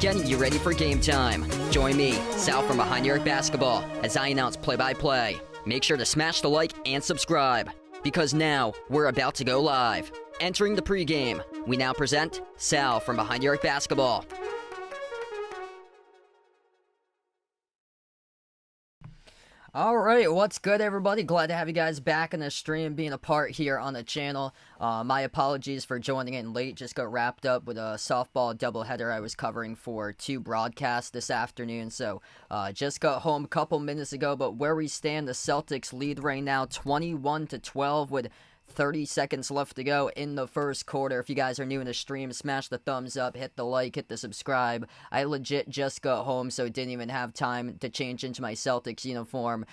Getting you ready for game time. Join me, Sal from Behind the Arc Basketball, as I announce play-by-play. Make sure to smash the like and subscribe, because now we're about to go live. Entering the pregame, we now present Sal from Behind the Arc Basketball. Alright, what's good everybody? Glad to have you guys back in the stream, being a part here on the channel. My apologies for joining in late, just got wrapped up with a softball doubleheader I was covering for 2 broadcasts this afternoon, so just got home a couple minutes ago. But where we stand, the Celtics lead right now 21-12 with 30 seconds left to go in the first quarter. If you guys are new in the stream, smash the thumbs up, hit the like, hit the subscribe. I legit just got home, so didn't even have time to change into my Celtics uniform.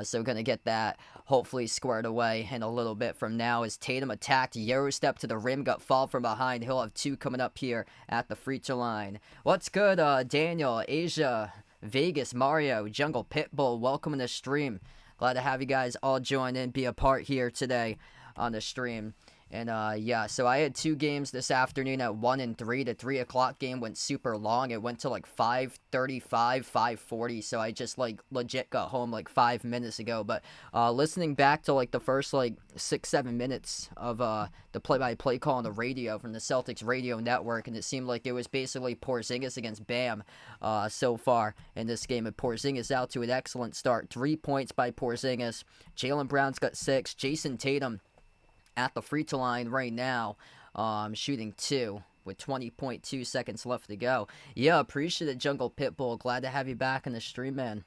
So gonna get that hopefully squared away in a little bit from now. As Tatum attacked, Euro step to the rim, got fouled from behind. He'll have 2 coming up here at the free throw line. What's good, Daniel, Asia, Vegas, Mario, Jungle, Pitbull, welcome in the stream. Glad to have you guys all join in, be a part here today on the stream. And yeah, so I had 2 games this afternoon at 1 and 3. The 3 o'clock game went super long. It went to like 5:35, 5:40. So I just like legit got home like 5 minutes ago. But listening back to like the first like 6-7 minutes of the play-by-play call on the radio from the Celtics radio network, and it seemed like it was basically Porzingis against Bam so far in this game. And Porzingis out to an excellent start. 3 points by Porzingis. Jaylen Brown's got 6. Jason Tatum at the free throw line right now, shooting 2 with 20.2 seconds left to go. Yeah, appreciate it, Jungle Pitbull. Glad to have you back in the stream, man.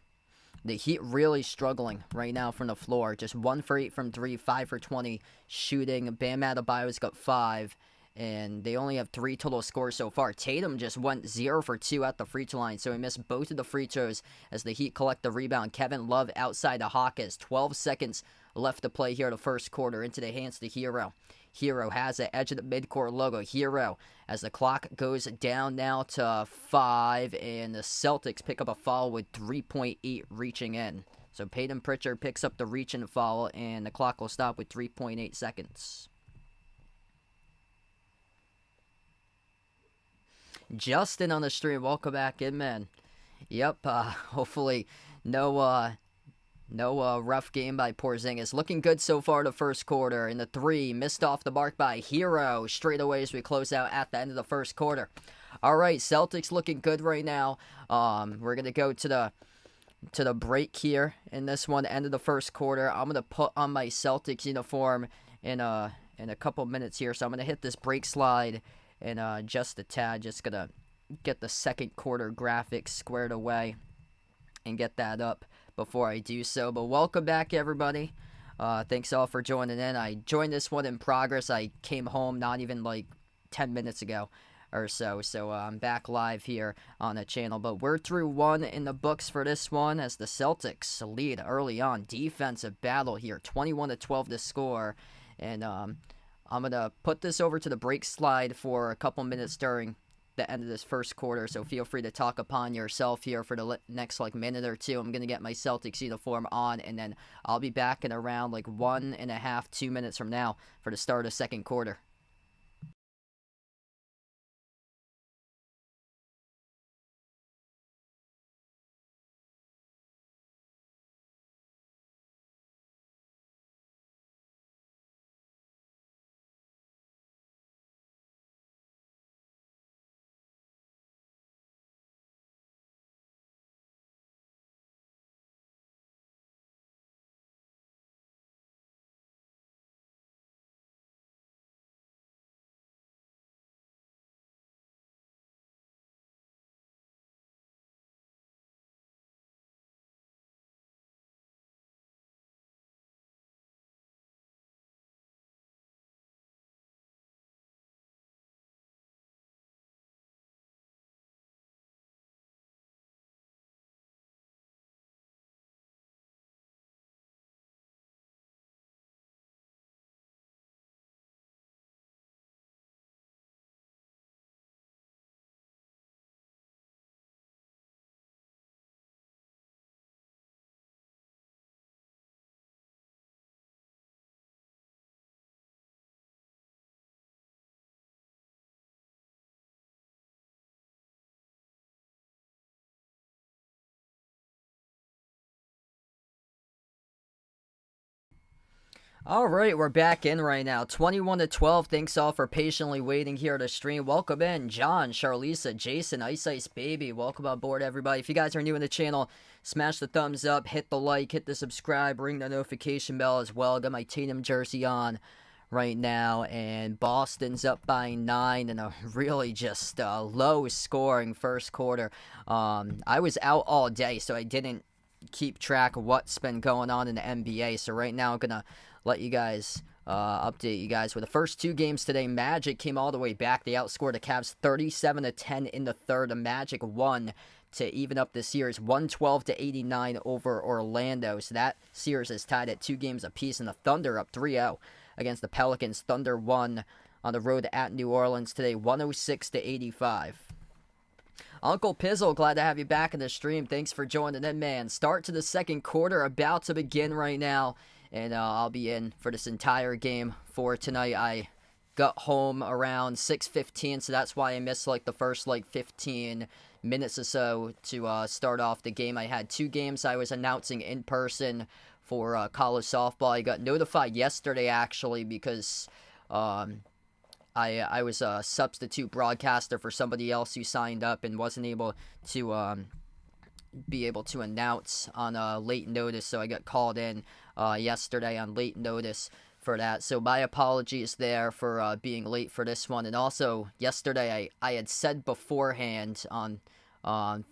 The Heat really struggling right now from the floor. Just 1 for 8 from 3, 5 for 20 shooting. Bam Adebayo's got 5. And they only have 3 total scores so far. Tatum just went 0 for 2 at the free throw line, so he missed both of the free throws as the Heat collect the rebound. Kevin Love outside the Hawkins. 12 seconds left to play here in the first quarter. Into the hands of the Hero. Hero has the edge of the midcourt logo. Hero, as the clock goes down now to 5, and the Celtics pick up a foul with 3.8 reaching in. So Peyton Pritchard picks up the reach and foul, and the clock will stop with 3.8 seconds. Justin on the stream, welcome back in, man. Yep, hopefully no rough game by Porzingis. Looking good so far the first quarter. In the 3, missed off the mark by Hero. Straight away as we close out at the end of the first quarter. All right, Celtics looking good right now. We're gonna go to the break here in this one, end of the first quarter. I'm gonna put on my Celtics uniform in in a couple minutes here. So I'm going to hit this break slide in just a tad. Just going to get the second quarter graphics squared away and get that up before I do so. But welcome back, everybody. Thanks all for joining in. I joined this one in progress. I came home not even like 10 minutes ago or so. So I'm back live here on the channel. But we're through one in the books for this one as the Celtics lead early on. Defensive battle here. 21-12 to score. And I'm going to put this over to the break slide for a couple minutes during the end of this first quarter, so feel free to talk upon yourself here for the next minute or two. I'm gonna get my Celtics uniform on, and then I'll be back in around 1.5 to 2 minutes from now for the start of the second quarter. All right, we're back in right now. 21-12. Thanks all for patiently waiting here to stream. Welcome in, John, Charlisa, Jason, Ice Ice Baby. Welcome on board, everybody. If you guys are new in the channel, smash the thumbs up, hit the like, hit the subscribe, ring the notification bell as well. Got my Tatum jersey on right now, and Boston's up by 9 in a really just low-scoring first quarter. I was out all day, so I didn't keep track of what's been going on in the NBA. So right now I'm gonna let you guys update you guys with the first two games today. Magic came all the way back. They outscored the Cavs 37-10 in the third. The Magic won to even up the series 112-89 over Orlando. So that series is tied at 2 games apiece, and the Thunder up 3-0 against the Pelicans. Thunder won on the road at New Orleans today 106-85. Uncle Pizzle, glad to have you back in the stream. Thanks for joining in, man. Start to the second quarter about to begin right now, and I'll be in for this entire game for tonight. I got home around 6:15, so that's why I missed the first 15 minutes or so to start off the game. I had 2 games I was announcing in person for college softball. I got notified yesterday actually because I was a substitute broadcaster for somebody else who signed up and wasn't able to be able to announce on late notice, so I got called in yesterday on late notice for that. So my apologies there for being late for this one. And also yesterday I had said beforehand on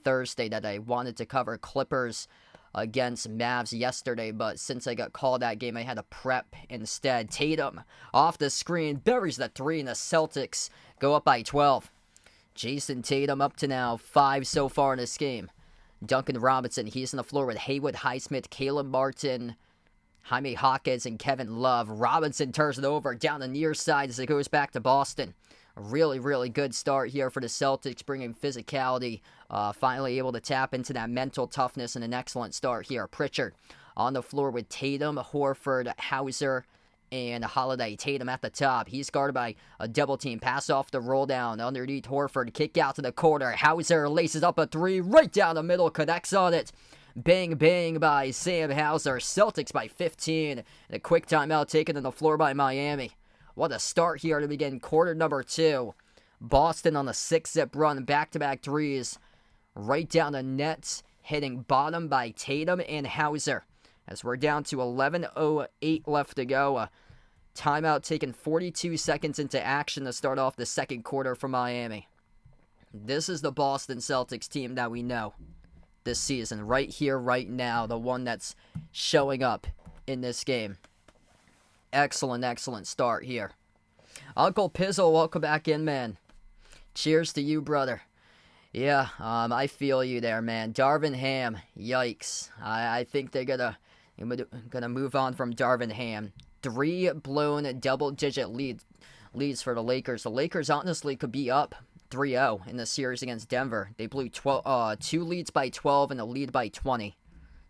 Thursday that I wanted to cover Clippers against Mavs yesterday, but since I got called that game, I had to prep instead. Tatum off the screen, buries the 3, and the Celtics go up by 12. Jason Tatum up to now 5 so far in this game. Duncan Robinson, he's on the floor with Haywood Highsmith, Caleb Martin, Jaime Hawkins, and Kevin Love. Robinson turns it over down the near side as it goes back to Boston. A really, really good start here for the Celtics, bringing physicality, finally able to tap into that mental toughness, and an excellent start here. Pritchard on the floor with Tatum, Horford, Hauser, and Holiday. Tatum at the top. He's guarded by a double team. Pass off the roll down underneath Horford. Kick out to the corner. Hauser laces up a 3 right down the middle. Connects on it. Bang, bang by Sam Hauser. Celtics by 15. And a quick timeout taken on the floor by Miami. What a start here to begin quarter number 2. Boston on a 6-zip run. Back-to-back threes. Right down the net. Hitting bottom by Tatum and Hauser. As we're down to 11:08 left to go. Timeout taken 42 seconds into action to start off the second quarter for Miami. This is the Boston Celtics team that we know this season. Right here, right now. The one that's showing up in this game. Excellent start here. Uncle Pizzle, welcome back in, man. Cheers to you, brother. Yeah, I feel you there, man. Darvin Ham, yikes. I think they're gonna move on from Darvin Ham. 3 blown double-digit leads for the Lakers. The Lakers honestly could be up 3-0 in the series against Denver. They blew 2 leads by 12 and a lead by 20.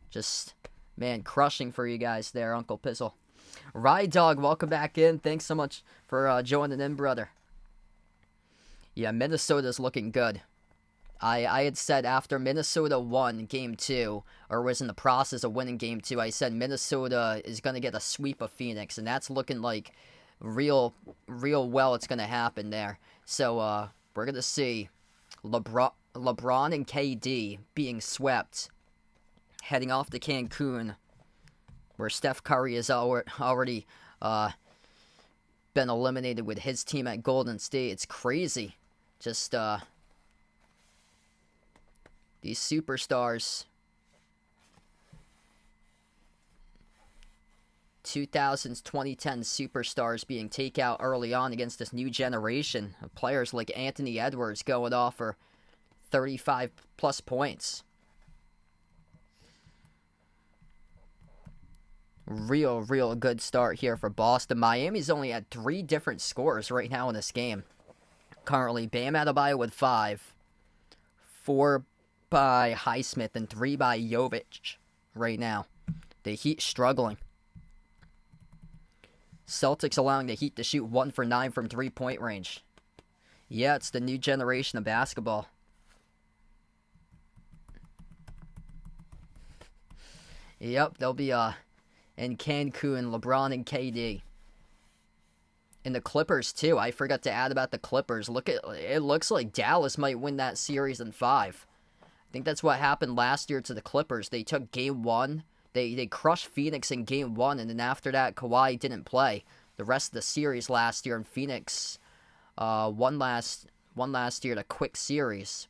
Just, man, crushing for you guys there, Uncle Pizzle. Ride Dog, welcome back in. Thanks so much for joining in, brother. Yeah, Minnesota's looking good. I had said after Minnesota won Game 2, or was in the process of winning Game 2, I said Minnesota is going to get a sweep of Phoenix, and that's looking like real well it's going to happen there. So we're going to see LeBron and KD being swept, heading off to Cancun, where Steph Curry has already been eliminated with his team at Golden State. It's crazy. Just these superstars. 2000s, 2010 superstars being taken out early on against this new generation of players like Anthony Edwards going off for 35 plus points. Real good start here for Boston. Miami's only had 3 different scores right now in this game. Currently, Bam Adebayo with 5, 4 by Highsmith, and 3 by Jovic right now. The Heat struggling. Celtics allowing the Heat to shoot 1 for 9 from 3-point range. Yeah, it's the new generation of basketball. Yep, they'll be in Cancun, LeBron and KD. And the Clippers, too. I forgot to add about the Clippers. It looks like Dallas might win that series in 5. I think that's what happened last year to the Clippers. They took Game 1. They crushed Phoenix in Game 1, and then after that, Kawhi didn't play the rest of the series last year, and Phoenix won last year, the quick series.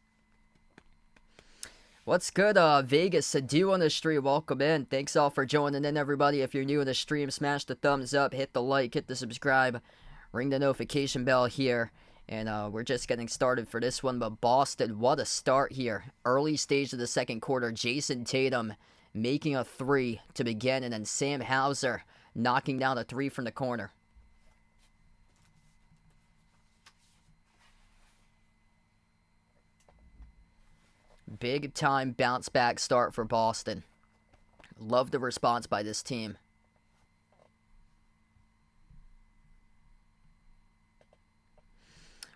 What's good, Vegas? Sadu on the stream, welcome in. Thanks all for joining in, everybody. If you're new in the stream, smash the thumbs up, hit the like, hit the subscribe, ring the notification bell here. And we're just getting started for this one. But Boston, what a start here. Early stage of the second quarter, Jason Tatum making a 3 to begin, and then Sam Hauser knocking down a 3 from the corner. Big time bounce back start for Boston. Love the response by this team.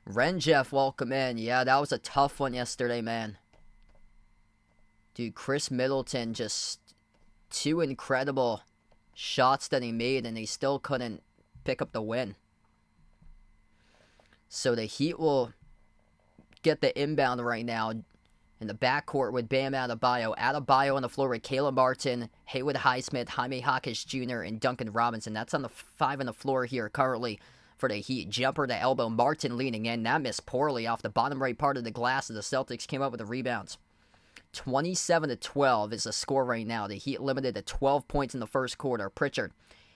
Ren Jeff, welcome in. Yeah, that was a tough one yesterday, man. Dude, Chris Middleton, just 2 incredible shots that he made, and he still couldn't pick up the win. So the Heat will get the inbound right now in the backcourt with Bam Adebayo. Adebayo on the floor with Caleb Martin, Haywood Highsmith, Jaime Jaquez Jr., and Duncan Robinson. That's on the 5 on the floor here currently for the Heat. Jumper to elbow, Martin leaning in. That missed poorly off the bottom right part of the glass as the Celtics came up with the rebounds. 27-12 is the score right now. The Heat limited to 12 points in the first quarter. Pritchard,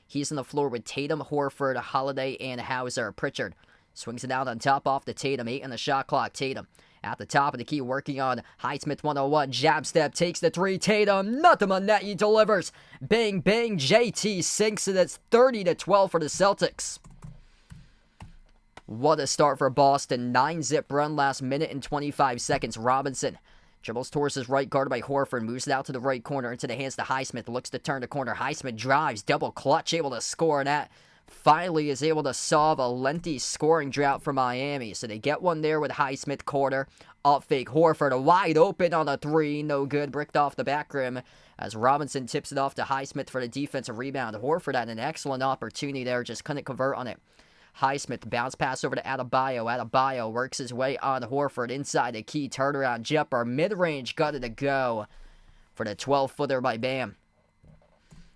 he's on the floor with Tatum, Horford, Holiday, and Hauser. Pritchard swings it out on top off the Tatum. 8 on the shot clock. Tatum at the top of the key, working on Highsmith 101. Jab step, takes the 3. Tatum, nothing on net, he delivers. Bang, bang, JT sinks it. It's 30-12 for the Celtics. What a start for Boston. 9-zip run last minute and 25 seconds. Robinson dribbles towards his right, guarded by Horford. Moves it out to the right corner into the hands to Highsmith. Looks to turn the corner. Highsmith drives, double clutch, able to score. And that finally is able to solve a lengthy scoring drought for Miami. So they get one there with Highsmith quarter. Up fake Horford, wide open on a 3. No good. Bricked off the back rim as Robinson tips it off to Highsmith for the defensive rebound. Horford had an excellent opportunity there, just couldn't convert on it. Highsmith, bounce pass over to Adebayo. Adebayo works his way on Horford inside the key. Turnaround jumper, mid-range, got it to go for the 12-footer by Bam.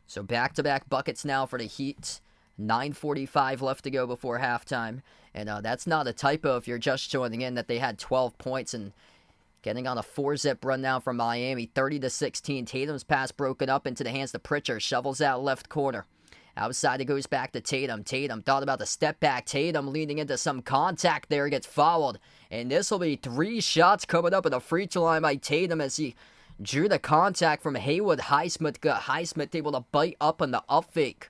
So back-to-back buckets now for the Heat. 9:45 left to go before halftime. And that's not a typo if you're just joining in that they had 12 points and getting on a 4-zip run now from Miami. 30-16. Tatum's pass broken up into the hands of Pritchard. Shovels out left corner. Outside it goes back to Tatum. Tatum thought about the step back. Tatum leading into some contact there. Gets fouled. And this will be 3 shots coming up at the free throw line by Tatum as he drew the contact from Haywood Highsmith. Got Highsmith able to bite up on the up fake.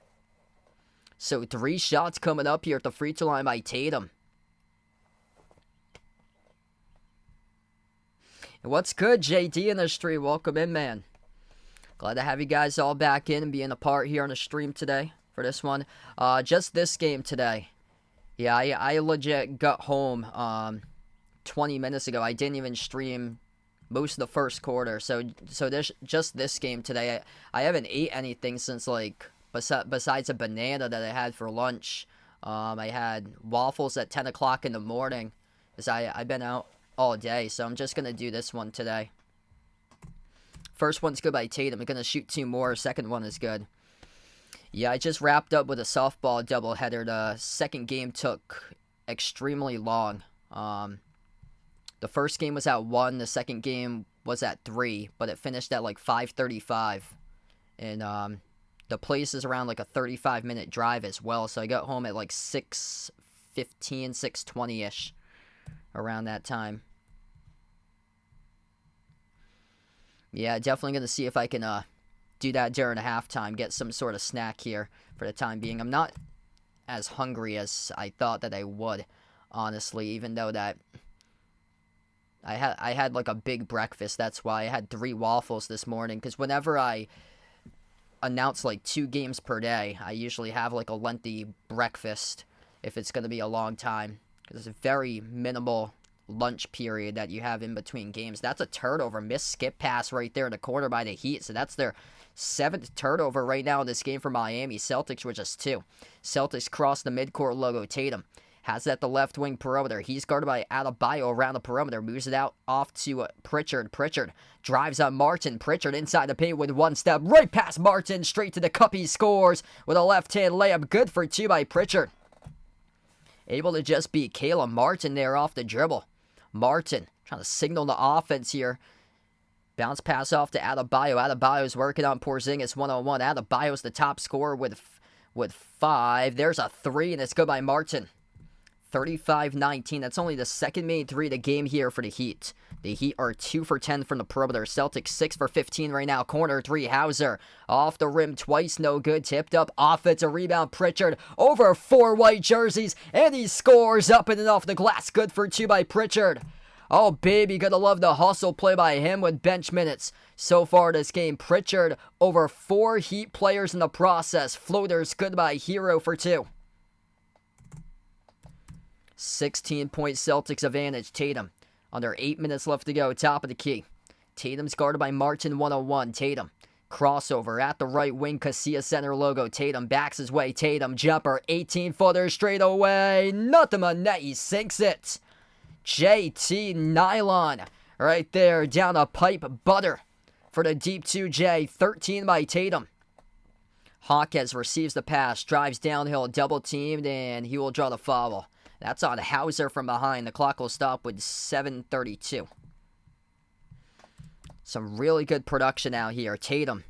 So 3 shots coming up here at the free throw line by Tatum. And what's good, JD in the stream? Welcome in, man. Glad to have you guys all back in and being a part here on the stream today for this one. Just this game today. Yeah, I legit got home 20 minutes ago. I didn't even stream most of the first quarter. So this game today. I haven't ate anything since, like, besides a banana that I had for lunch. I had waffles at 10 o'clock in the morning because I've been out all day. So I'm just going to do this one today. First one's good by Tatum. I'm going to shoot 2 more. Second one is good. Yeah, I just wrapped up with a softball doubleheader. The second game took extremely long. The first game was at 1. The second game was at 3. But it finished at like 5:35. And the place is around like a 35-minute drive as well. So I got home at like 6:15, 6:20-ish. Around that time. Yeah, definitely going to see if I can do that during halftime. Get some sort of snack here for the time being. I'm not as hungry as I thought that I would, honestly. Even though that I had like a big breakfast. That's why I had 3 waffles this morning. Because whenever I announce like 2 games per day, I usually have like a lengthy breakfast if it's going to be a long time. Because it's a very minimal lunch period that you have in between games. That's a turnover. Missed skip pass right there in the corner by the Heat. So that's their 7th turnover right now in this game for Miami. Celtics were just 2. Celtics cross the midcourt logo. Tatum has it at the left wing perimeter. He's guarded by Adebayo around the perimeter. Moves it out off to Pritchard. Pritchard drives on Martin. Pritchard inside the paint with 1 step. Right past Martin. Straight to the cup. He scores with a left-hand layup. Good for 2 by Pritchard. Able to just beat Caleb Martin there off the dribble. Martin trying to signal the offense here. Bounce pass off to Adebayo. Adebayo's working on Porzingis one-on-one. Adebayo's the top scorer with 5. There's a 3, and it's good by Martin. 35-19. That's only the second made 3 of the game here for the Heat. The Heat are 2 for 10 from the perimeter. Celtics 6 for 15 right now. Corner 3, Hauser. Off the rim twice, no good. Tipped up. Offensive rebound, Pritchard. Over 4 white jerseys. And he scores up and off the glass. Good for 2 by Pritchard. Oh, baby, gonna love the hustle play by him with bench minutes. So far this game, Pritchard over 4 Heat players in the process. Floaters, good by Hero for 2. 16-point Celtics advantage. Tatum. Under 8 minutes left to go. Top of the key. Tatum's guarded by Martin one-on-one. Tatum. Crossover at the right wing. Casilla center logo. Tatum backs his way. Tatum jumper. 18-footer straight away. Nothing but net. He sinks it. JT Nylon. Right there. Down a pipe. Butter. For the deep 2J. 13 by Tatum. Hawkes receives the pass. Drives downhill. Double teamed. And he will draw the foul. That's on Hauser from behind. The clock will stop with 7:32. Some really good production out here. Tatum,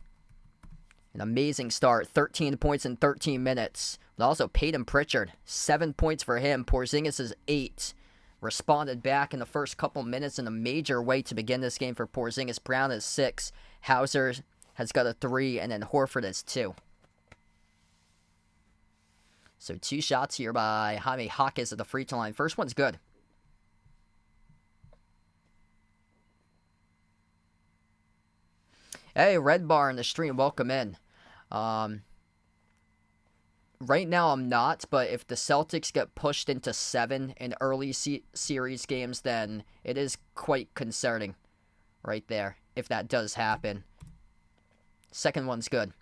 an amazing start. 13 points in 13 minutes. But also Peyton Pritchard, 7 points for him. Porzingis is 8. Responded back in the first couple minutes in a major way to begin this game for Porzingis. Brown is 6. Hauser has got a 3. And then Horford is 2. So 2 shots here by Jaime Hawkes at the free throw line. First one's good. Hey, Red Bar in the stream, welcome in. Right now I'm not, but if the Celtics get pushed into 7 in early series games, then it is quite concerning right there, if that does happen. Second one's good.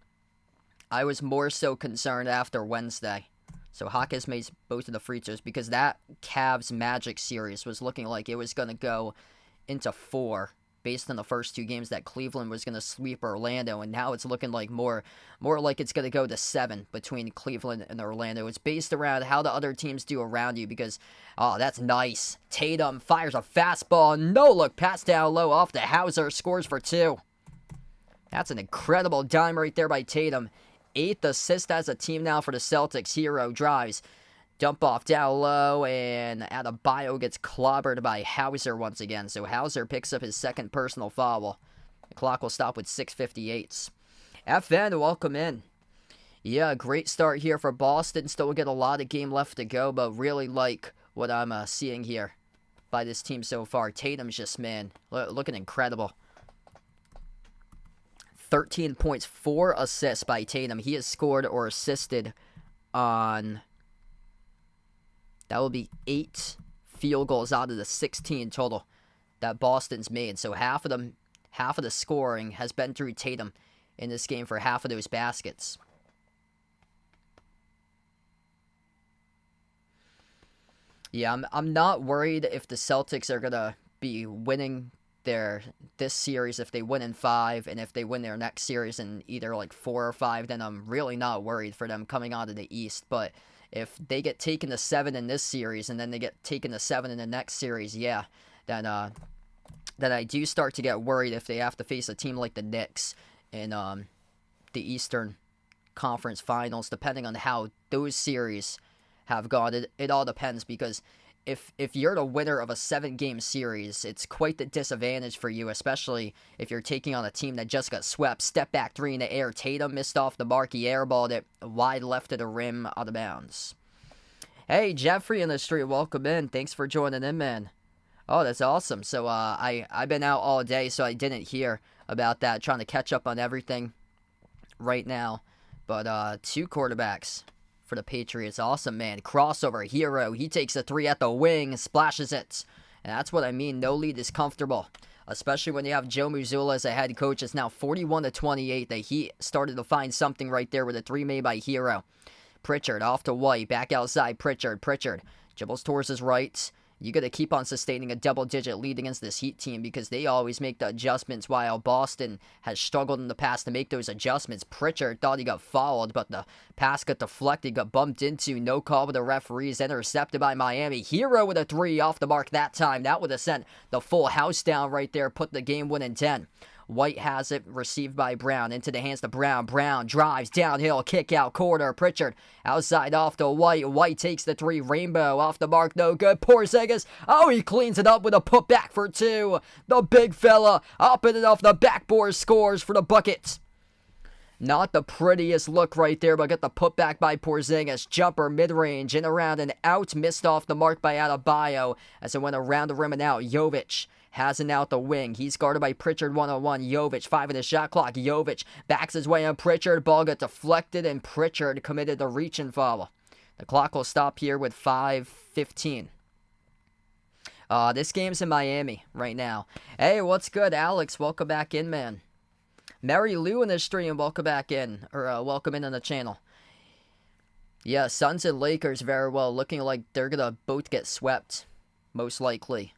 I was more so concerned after Wednesday. So Hawkes made both of the free throws because that Cavs Magic series was looking like it was going to go into 4 based on the first 2 games that Cleveland was going to sweep Orlando, and now it's looking like more like it's going to go to 7 between Cleveland and Orlando. It's based around how the other teams do around you because, oh, that's nice. Tatum fires a fastball, no look, pass down low off to Hauser, scores for 2. That's an incredible dime right there by Tatum. 8th assist as a team now for the Celtics. Hero drives. Dump off down low, and Adebayo gets clobbered by Hauser once again. So Hauser picks up his 2nd personal foul. The clock will stop with 6:58. FN, welcome in. Yeah, great start here for Boston. Still get a lot of game left to go, but really like what I'm seeing here by this team so far. Tatum's just, man, looking incredible. 13 points, 4 assists by Tatum. He has scored or assisted on... That will be 8 field goals out of the 16 total that Boston's made. So half of the scoring has been through Tatum in this game for half of those baskets. Yeah, I'm not worried if the Celtics are gonna be winning this series. If they win in 5, and if they win their next series in either like 4 or 5, then I'm really not worried for them coming out of the East. But if they get taken to 7 in this series, and then they get taken to 7 in the next series, yeah, then I do start to get worried if they have to face a team like the Knicks in the Eastern Conference Finals, depending on how those series have gone. It all depends, because if you're the winner of a 7-game series, it's quite the disadvantage for you, especially if you're taking on a team that just got swept. Step back 3 in the air. Tatum missed off the mark. He airballed it wide left of the rim, out of bounds. Hey, Jeffrey in the street, welcome in. Thanks for joining in, man. Oh, that's awesome. So I've been out all day, so I didn't hear about that. Trying to catch up on everything right now. But 2 quarterbacks for the Patriots. Awesome, man. Crossover, Hero. He takes a 3 at the wing, splashes it. And that's what I mean. No lead is comfortable, especially when you have Joe Mazzulla as a head coach. It's now 41-28. The Heat started to find something right there with a 3 made by Hero. Pritchard off to White. Back outside. Pritchard dribbles towards his right. You got to keep on sustaining a double-digit lead against this Heat team, because they always make the adjustments, while Boston has struggled in the past to make those adjustments. Pritchard thought he got fouled, but the pass got deflected, got bumped into. No call with the referees. Intercepted by Miami. Hero with a 3 off the mark that time. That would have sent the full house down right there, put the game winning 10. White has it, received by Brown, into the hands to Brown. Brown drives downhill, kick out corner. Pritchard outside off to White. White takes the 3, Rainbow off the mark, no good. Porzingis, oh, he cleans it up with a putback for 2. The big fella up and off the backboard, scores for the bucket. Not the prettiest look right there, but get the putback by Porzingis. Jumper, mid-range, in, around, and out. Missed off the mark by Adebayo as it went around the rim and out. Jovic has it out the wing. He's guarded by Pritchard one-on-one. Jovic, 5 in the shot clock. Jovic backs his way on Pritchard. Ball got deflected, and Pritchard committed the reach and foul. The clock will stop here with 5:15. This game's in Miami right now. Hey, what's good, Alex? Welcome back in, man. Mary Lou in the stream, welcome back in. Or welcome in on the channel. Yeah, Suns and Lakers very well. Looking like they're going to both get swept, most likely.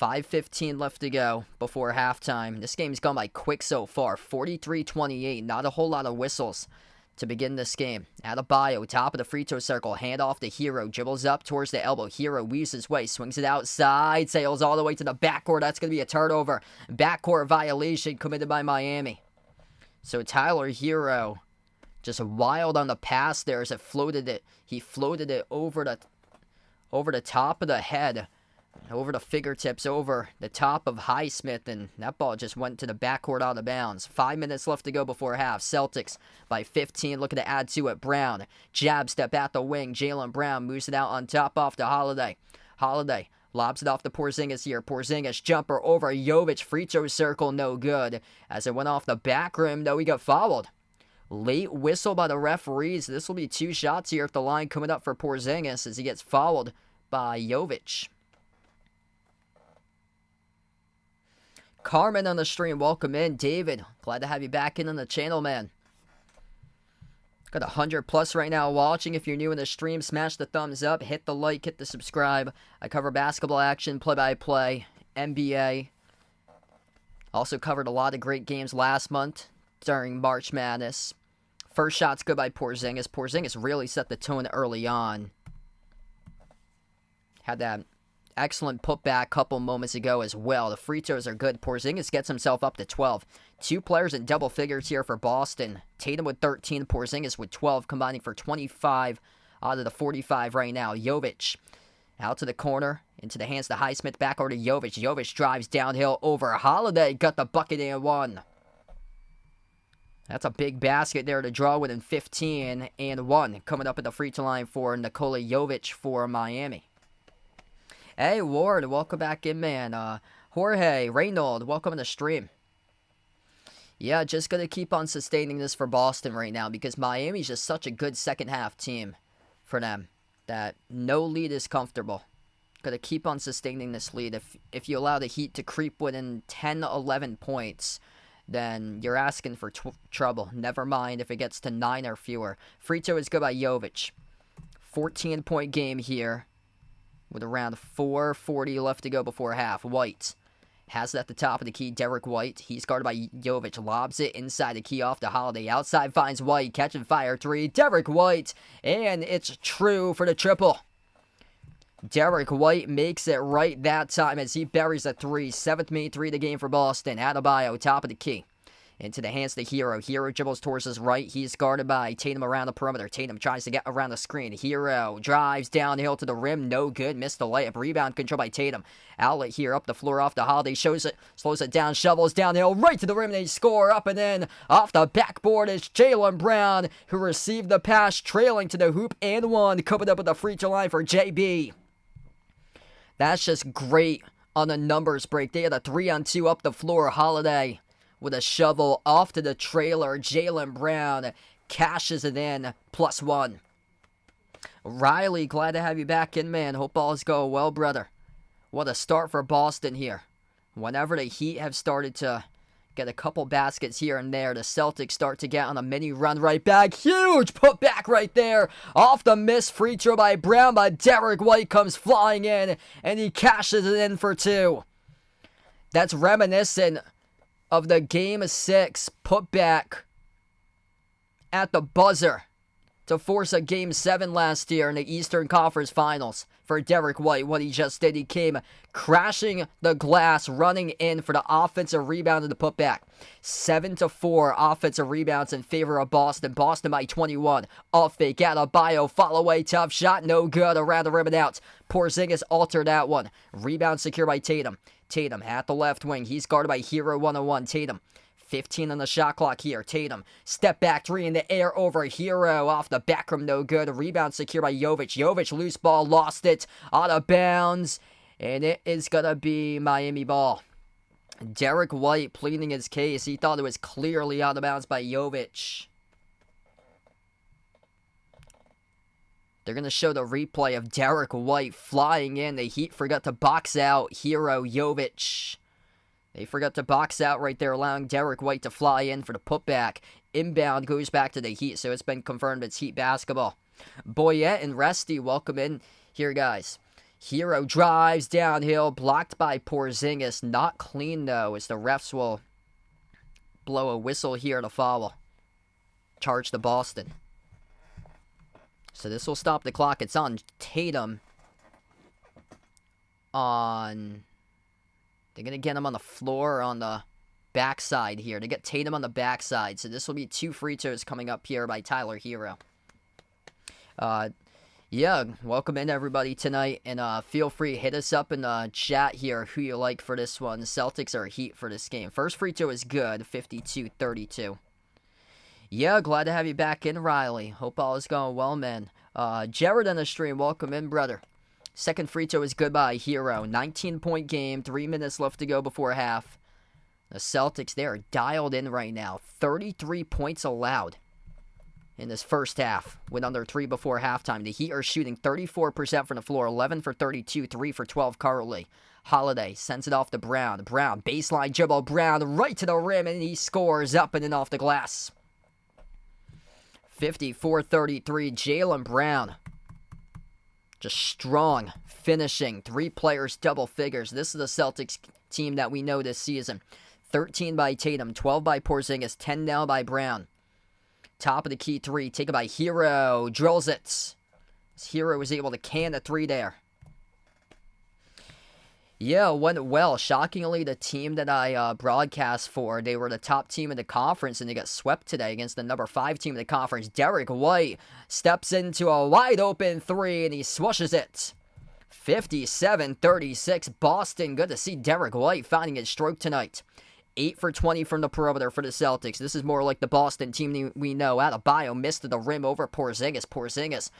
5:15 left to go before halftime. This game's gone by quick so far. 43-28. Not a whole lot of whistles to begin this game. Adebayo, top of the free throw circle. Hand off to Hero. Dribbles up towards the elbow. Hero weaves his way. Swings it outside. Sails all the way to the backcourt. That's going to be a turnover. Backcourt violation committed by Miami. So Tyler Hero just wild on the pass there as it floated it. He floated it over the top of the head, over the fingertips, over the top of Highsmith, and that ball just went to the backcourt out of bounds. 5 minutes left to go before half. Celtics by 15, looking to add to it. Brown, jab step at the wing. Jaylen Brown moves it out on top off to Holiday. Holiday lobs it off to Porzingis here. Porzingis jumper over Jovic. Free throw circle, no good. As it went off the back rim, though, he got fouled. Late whistle by the referees. This will be 2 shots here at the line coming up for Porzingis as he gets fouled by Jovic. Carmen on the stream, welcome in. David, glad to have you back in on the channel, man. Got 100 plus right now watching. If you're new in the stream, smash the thumbs up, hit the like, hit the subscribe. I cover basketball action, play-by-play, NBA, Also covered a lot of great games last month during March Madness. First shot's good by Porzingis. Porzingis really set the tone early on. Had that excellent putback couple moments ago as well. The free throws are good. Porzingis gets himself up to 12. Two players in double figures here for Boston. Tatum with 13, Porzingis with 12, combining for 25 out of the 45 right now. Jovic out to the corner, into the hands of Highsmith, back over to Jovic. Jovic drives downhill over Holiday, got the bucket and one. That's a big basket there to draw within 15 and 1. Coming up at the free throw line for Nikola Jovic for Miami. Hey, Ward, welcome back in, man. Jorge, Reynold, welcome to the stream. Yeah, just going to keep on sustaining this for Boston right now because Miami's just such a good second half team for them that no lead is comfortable. Going to keep on sustaining this lead. If you allow the Heat to creep within 10, 11 points, then you're asking for trouble. Never mind if it gets to 9 or fewer. Free throw is good by Jovic. 14-point game here with around 4:40 left to go before half. White has it at the top of the key. Derek White. He's guarded by Jovic. Lobs it inside the key off to Holiday. Outside finds White. Catching fire. 3. Derek White. And it's true for the triple. Derek White makes it right that time as he buries a 3. 7th made 3 of the game for Boston. Adebayo, top of the key. Into the hands of the Hero. Hero dribbles towards his right. He's guarded by Tatum around the perimeter. Tatum tries to get around the screen. Hero drives downhill to the rim. No good. Missed the layup. Rebound control by Tatum. Outlet here up the floor off the Holiday. Shows it. Slows it down. Shovels downhill right to the rim. They score up and in. Off the backboard is Jaylen Brown, who received the pass, trailing to the hoop and one. Coming up with the free throw line for JB. That's just great on the numbers break. They had a 3-on-2 up the floor. Holiday with a shovel off to the trailer. Jaylen Brown cashes it in. +1. Riley, glad to have you back in, man. Hope all is going well, brother. What a start for Boston here. Whenever the Heat have started to get a couple baskets here and there, the Celtics start to get on a mini run right back. Huge put back right there. Off the miss free throw by Brown, but Derek White comes flying in, and he cashes it in for 2. That's reminiscent of the Game 6 putback at the buzzer to force a Game 7 last year in the Eastern Conference Finals for Derek White. What he just did, he came crashing the glass, running in for the offensive rebound of the putback. 7-4 offensive rebounds in favor of Boston. Boston by 21. Off fake, Adebayo, follow away, tough shot, no good, around the rim and out. Porzingis altered that one. Rebound secure by Tatum. Tatum at the left wing. He's guarded by Hero 101. Tatum. 15 on the shot clock here. Tatum. Step back 3 in the air over Hero. Off the back rim, no good. Rebound secure by Jovic. Jovic, loose ball, lost it. Out of bounds. And it is going to be Miami ball. Derek White pleading his case. He thought it was clearly out of bounds by Jovic. They're going to show the replay of Derek White flying in. The Heat forgot to box out Hero Jovic. They forgot to box out right there, allowing Derek White to fly in for the putback. Inbound goes back to the Heat, so it's been confirmed it's Heat basketball. Boyette and Resty, welcome in here, guys. Hero drives downhill, blocked by Porzingis. Not clean, though, as the refs will blow a whistle here to foul. Charge to Boston. So this will stop the clock. It's on Tatum. They're going to get him on the floor or on the backside here. To get Tatum on the backside. So this will be 2 free throws coming up here by Tyler Hero. Yeah, welcome in everybody tonight. And feel free, hit us up in the chat here who you like for this one. Celtics or Heat for this game. First free throw is good. 52-32. Yeah, glad to have you back in, Riley. Hope all is going well, man. Jared on the stream, welcome in, brother. Second free throw is good by Hero. 19-point game, 3 minutes left to go before half. The Celtics, they are dialed in right now. 33 points allowed in this first half. Went under 3 before halftime. The Heat are shooting 34% from the floor. 11 for 32, 3 for 12 currently. Holiday sends it off to Brown. Brown, baseline dribble. Brown right to the rim, and he scores up and in off the glass. 54-33, Jaylen Brown. Just strong, finishing. 3 players, double figures. This is the Celtics team that we know this season. 13 by Tatum, 12 by Porzingis, 10 now by Brown. Top of the key three, taken by Hero, drills it. Hero was able to can the three there. Yeah, it went well. Shockingly, the team that I broadcast for, they were the top team in the conference, and they got swept today against the number 5 team in the conference. Derek White steps into a wide-open three, and he swishes it. 57-36, Boston. Good to see Derek White finding his stroke tonight. 8 for 20 from the perimeter for the Celtics. This is more like the Boston team we know. Adebayo missed the rim over Porzingis. Porzingis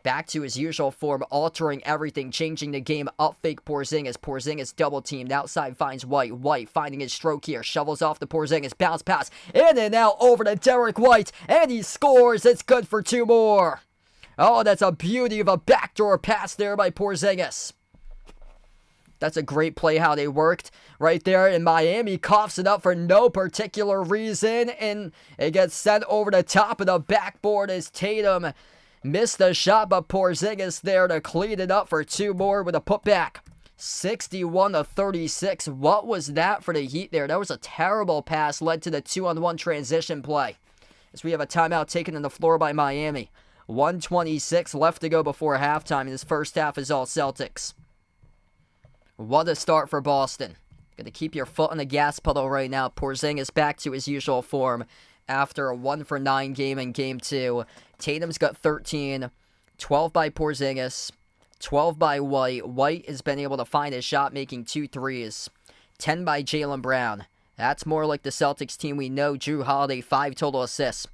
back to his usual form, altering everything, changing the game, up fake Porzingis. Porzingis double teamed, outside finds White. White finding his stroke here, shovels off the Porzingis, bounce pass, in and out over to Derek White, and he scores. It's good for 2 more. Oh, that's a beauty of a backdoor pass there by Porzingis. That's a great play how they worked right there, and Miami coughs it up for no particular reason, and it gets sent over the top of the backboard as Tatum missed the shot, but Porzingis there to clean it up for 2 more with a putback. 61-36. What was that for the Heat there? That was a terrible pass, led to the 2-on-1 transition play. As we have a timeout taken on the floor by Miami. 1:26 left to go before halftime, and this first half is all Celtics. What a start for Boston. Got to keep your foot on the gas pedal right now. Porzingis back to his usual form after a 1-for-9 game in Game 2. Tatum's got 13, 12 by Porzingis, 12 by White. White has been able to find his shot, making 2 threes. 10 by Jaylen Brown. That's more like the Celtics team we know. Jrue Holiday, 5 total assists.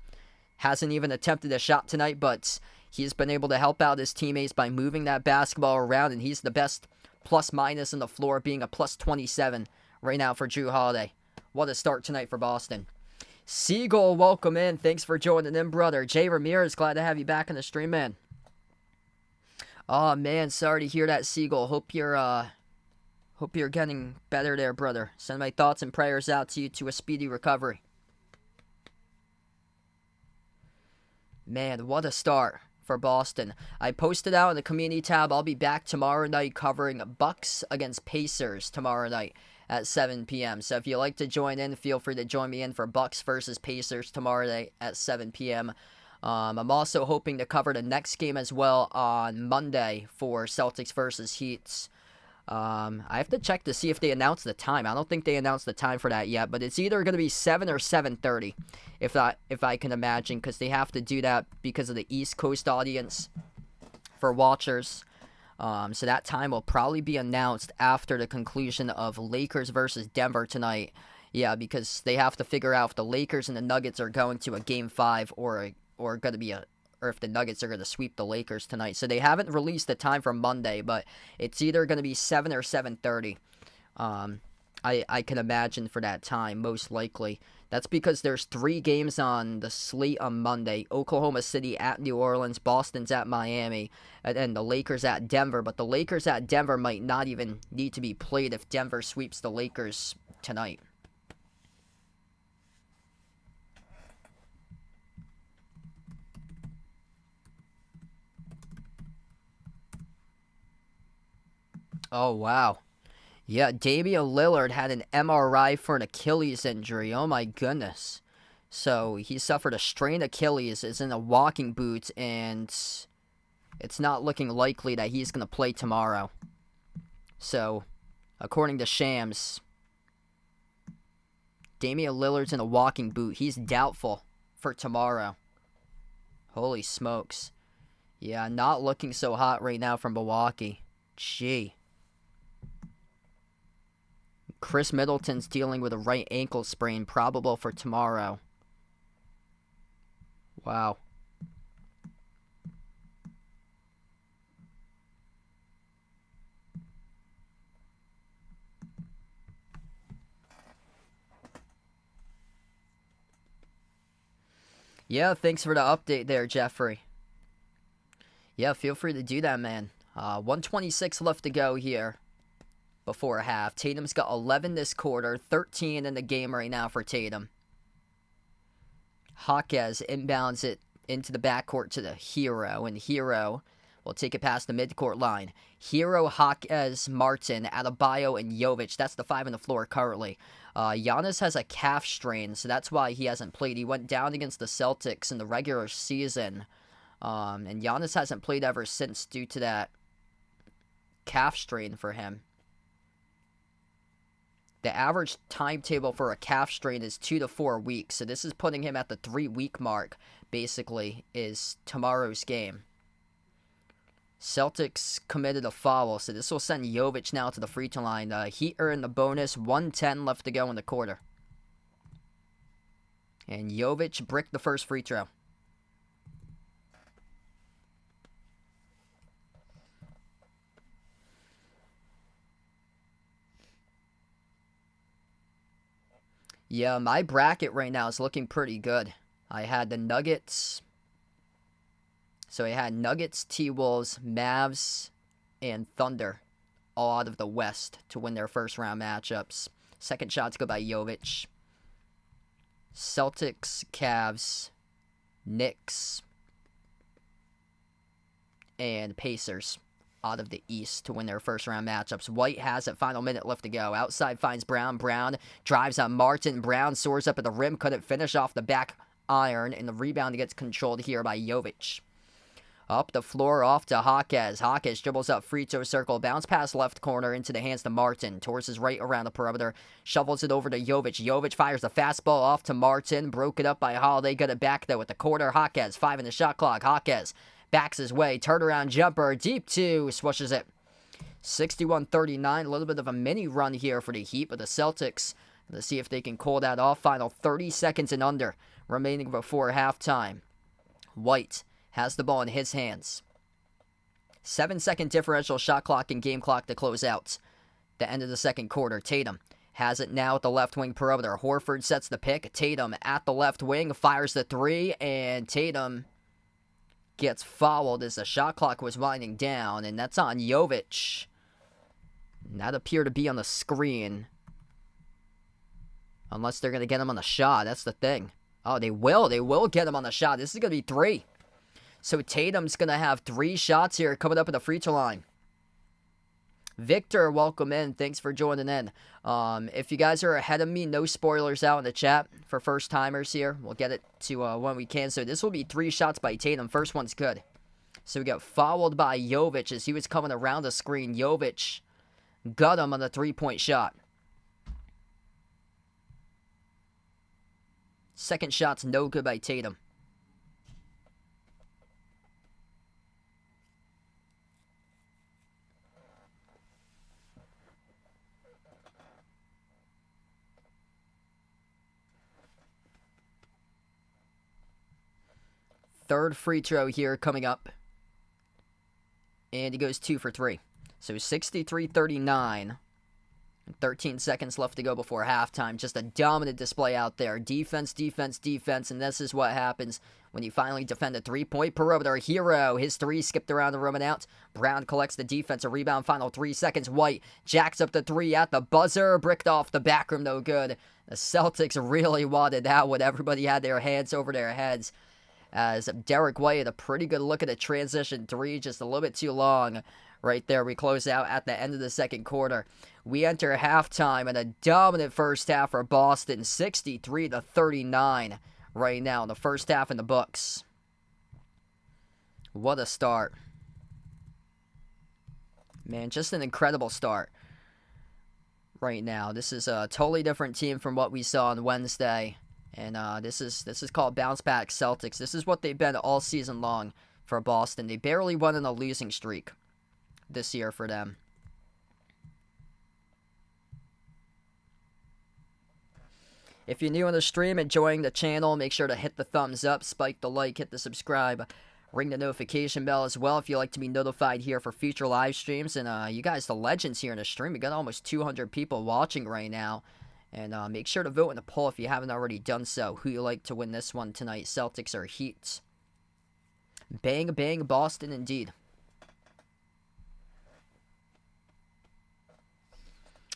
Hasn't even attempted a shot tonight, but he's been able to help out his teammates by moving that basketball around, and he's the best plus-minus on the floor, being a plus 27 right now for Jrue Holiday. What a start tonight for Boston. Siegel, welcome in. Thanks for joining in, brother. Jay Ramirez, glad to have you back in the stream, man. Oh, man, sorry to hear that, Siegel. Hope you're getting better there, brother. Send my thoughts and prayers out to you to a speedy recovery. Man, what a start for Boston. I posted out in the community tab. I'll be back tomorrow night covering Bucks against Pacers tomorrow night at 7 p.m. So if you like to join in, feel free to join me in for Bucks versus Pacers tomorrow night at 7 p.m. I'm also hoping to cover the next game as well on Monday for Celtics versus Heat. I have to check to see if they announced the time. I don't think they announced the time for that yet, but it's either going to be 7 or 7:30, if I can imagine, because they have to do that because of the East Coast audience for watchers. So that time will probably be announced after the conclusion of Lakers versus Denver tonight. Yeah, because they have to figure out if the Lakers and the Nuggets are going to a Game 5 or going to be or if the Nuggets are going to sweep the Lakers tonight. So they haven't released the time for Monday, but it's either going to be 7 or 7:30. I can imagine for that time, most likely. That's because there's 3 games on the slate on Monday. Oklahoma City at New Orleans, Boston's at Miami, and then the Lakers at Denver. But the Lakers at Denver might not even need to be played if Denver sweeps the Lakers tonight. Oh, wow. Yeah, Damian Lillard had an MRI for an Achilles injury. Oh, my goodness. So, he suffered a strained Achilles, is in a walking boot, and it's not looking likely that he's going to play tomorrow. So, according to Shams, Damian Lillard's in a walking boot. He's doubtful for tomorrow. Holy smokes. Yeah, not looking so hot right now from Milwaukee. Gee. Chris Middleton's dealing with a right ankle sprain, probable for tomorrow. Wow. Yeah, thanks for the update there, Jeffrey. Yeah, feel free to do that, man. 1:26 left to go here before half. Tatum's got 11 this quarter, 13 in the game right now for Tatum. Jaquez inbounds it into the backcourt to the Hero, and Hero will take it past the midcourt line. Hero, Jaquez, Martin, Adebayo, and Jovic. That's the 5 on the floor currently. Giannis has a calf strain, so that's why he hasn't played. He went down against the Celtics in the regular season, and Giannis hasn't played ever since due to that calf strain for him. The average timetable for a calf strain is 2 to 4 weeks, so this is putting him at the 3-week mark, basically, is tomorrow's game. Celtics committed a foul, so this will send Jovic now to the free throw line. Heat earned the bonus, 1:10 left to go in the quarter. And Jovic bricked the first free throw. Yeah, my bracket right now is looking pretty good. I had the Nuggets. So I had Nuggets, T-Wolves, Mavs, and Thunder all out of the West to win their first round matchups. Second shots go by Jovic. Celtics, Cavs, Knicks, and Pacers out of the East to win their first round matchups. White has it, final minute left to go. Outside finds Brown. Brown drives on Martin. Brown soars up at the rim, couldn't finish off the back iron, and the rebound gets controlled here by Jovic. Up the floor, off to Jaquez. Jaquez dribbles up free throw circle, bounce pass left corner into the hands to Martin. Towards his right around the perimeter, shovels it over to Jovic. Jovic fires the fastball off to Martin. Broke it up by Holiday. Got it back though at the corner. Jaquez, 5 in the shot clock. Jaquez backs his way. Turnaround jumper, deep 2, swishes it. 61-39. A little bit of a mini run here for the Heat, but the Celtics, let's see if they can call that off. Final 30 seconds and under remaining before halftime. White has the ball in his hands. 7-second differential shot clock and game clock to close out the end of the second quarter. Tatum has it now at the left wing perimeter. Horford sets the pick. Tatum at the left wing fires the 3, and Tatum gets fouled as the shot clock was winding down, and that's on Jovic. And that appeared to be on the screen. Unless they're going to get him on the shot. That's the thing. Oh, they will. They will get him on the shot. This is going to be 3. So Tatum's going to have 3 shots here coming up at the free throw line. Victor, welcome in. Thanks for joining in. If you guys are ahead of me, no spoilers out in the chat for first-timers here. We'll get it to when we can. So this will be 3 shots by Tatum. First one's good. So we got fouled by Jovic as he was coming around the screen. Jovic got him on the 3-point shot. Second shot's no good by Tatum. Third free throw here coming up. And he goes 2 for 3. So 63-39. 13 seconds left to go before halftime. Just a dominant display out there. Defense, defense, defense. And this is what happens when you finally defend a 3-point perimeter. Hero, his 3 skipped around the rim and out. Brown collects the defensive rebound. Final 3 seconds. White jacks up the 3 at the buzzer. Bricked off the back rim, no good. The Celtics really wanted that one. Everybody had their hands over their heads, as Derek White had a pretty good look at a transition 3, just a little bit too long. Right there, we close out at the end of the second quarter. We enter halftime in a dominant first half for Boston, 63-39 right now in the first half in the books. What a start. Man, just an incredible start right now. This is a totally different team from what we saw on Wednesday. And this is called bounce back Celtics. This is what they've been all season long for Boston. They barely went on a losing streak this year for them. If you're new on the stream, enjoying the channel, make sure to hit the thumbs up, spike the like, hit the subscribe, ring the notification bell as well if you'd like to be notified here for future live streams. And you guys, the legends here in the stream, we got almost 200 people watching right now. And make sure to vote in the poll if you haven't already done so. Who you like to win this one tonight, Celtics or Heat? Bang, bang, Boston indeed.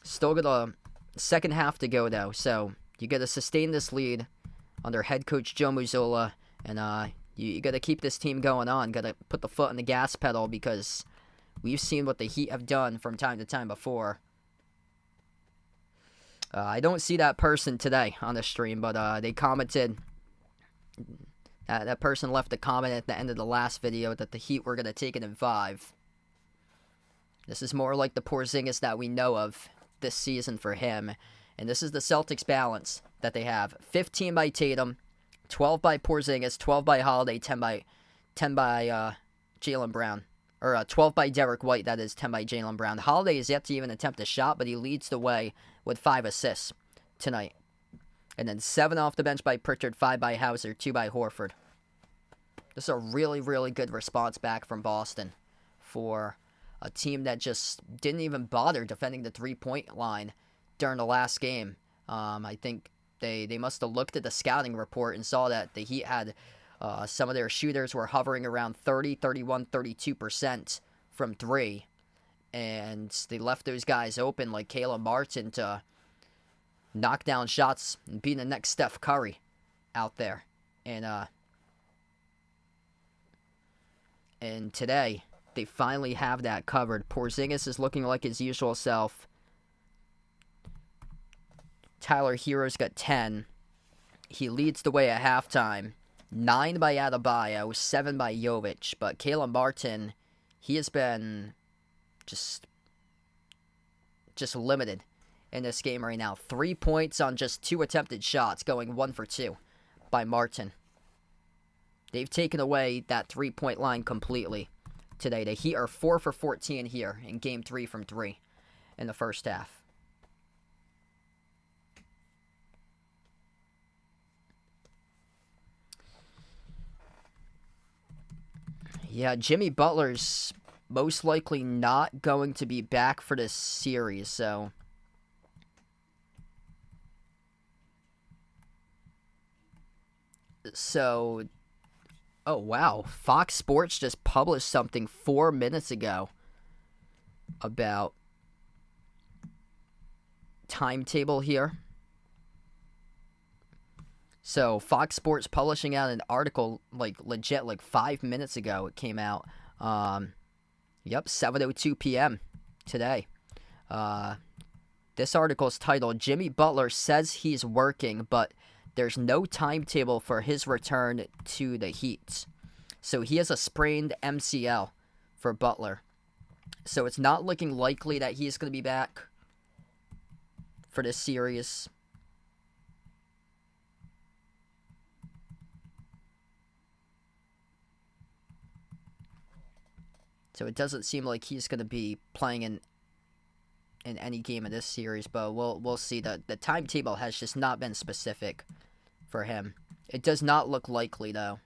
Still got a second half to go, though. So you got to sustain this lead under head coach Joe Mazzulla. And You got to keep this team going on. Got to put the foot on the gas pedal because we've seen what the Heat have done from time to time before. I don't see that person today on the stream, but they commented. That person left a comment at the end of the last video that the Heat were going to take it in 5. This is more like the Porzingis that we know of this season for him. And this is the Celtics balance that they have. 15 by Tatum, 12 by Porzingis, 12 by Holiday, 10 by Jaylen Brown. Or 12 by Derek White, that is 10 by Jaylen Brown. Holiday is yet to even attempt a shot, but he leads the way with 5 assists tonight. And then 7 off the bench by Pritchard, 5 by Hauser, 2 by Horford. This is a really, really good response back from Boston for a team that just didn't even bother defending the three-point line during the last game. I think they must have looked at the scouting report and saw that the Heat had some of their shooters were hovering around 30, 31, 32% from 3. And they left those guys open like Caleb Martin to knock down shots and be the next Steph Curry out there. And today, they finally have that covered. Porzingis is looking like his usual self. Tyler Hero's got 10. He leads the way at halftime. 9 by Adebayo, 7 by Jovic. But Caleb Martin, he has been just limited in this game right now. 3 points on just 2 attempted shots, going 1 for 2 by Martin. They've taken away that 3-point line completely today. The Heat are 4 for 14 here in Game 3 from 3 in the first half. Yeah, Jimmy Butler's most likely not going to be back for this series, so oh wow, Fox Sports just published something 4 minutes ago about timetable here. So Fox Sports publishing out an article like 5 minutes ago. It came out. Yep, 7:02 p.m. today. This article is titled "Jimmy Butler says he's working, but there's no timetable for his return to the Heat." So he has a sprained MCL for Butler. So it's not looking likely that he's going to be back for this series. So it doesn't seem like he's going to be playing in any game of this series, but we'll see. The timetable has just not been specific for him. It does not look likely, though.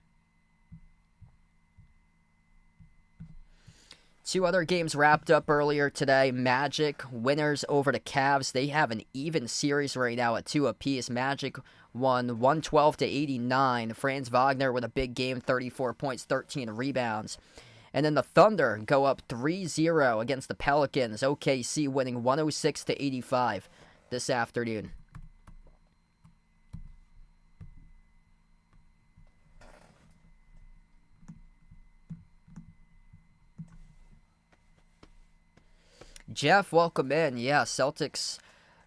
2 other games wrapped up earlier today. Magic winners over the Cavs. They have an even series right now at 2 apiece. Magic won 112-89. Franz Wagner with a big game, 34 points, 13 rebounds. And then the Thunder go up 3-0 against the Pelicans. OKC winning 106-85 this afternoon. Jeff, welcome in. Yeah, Celtics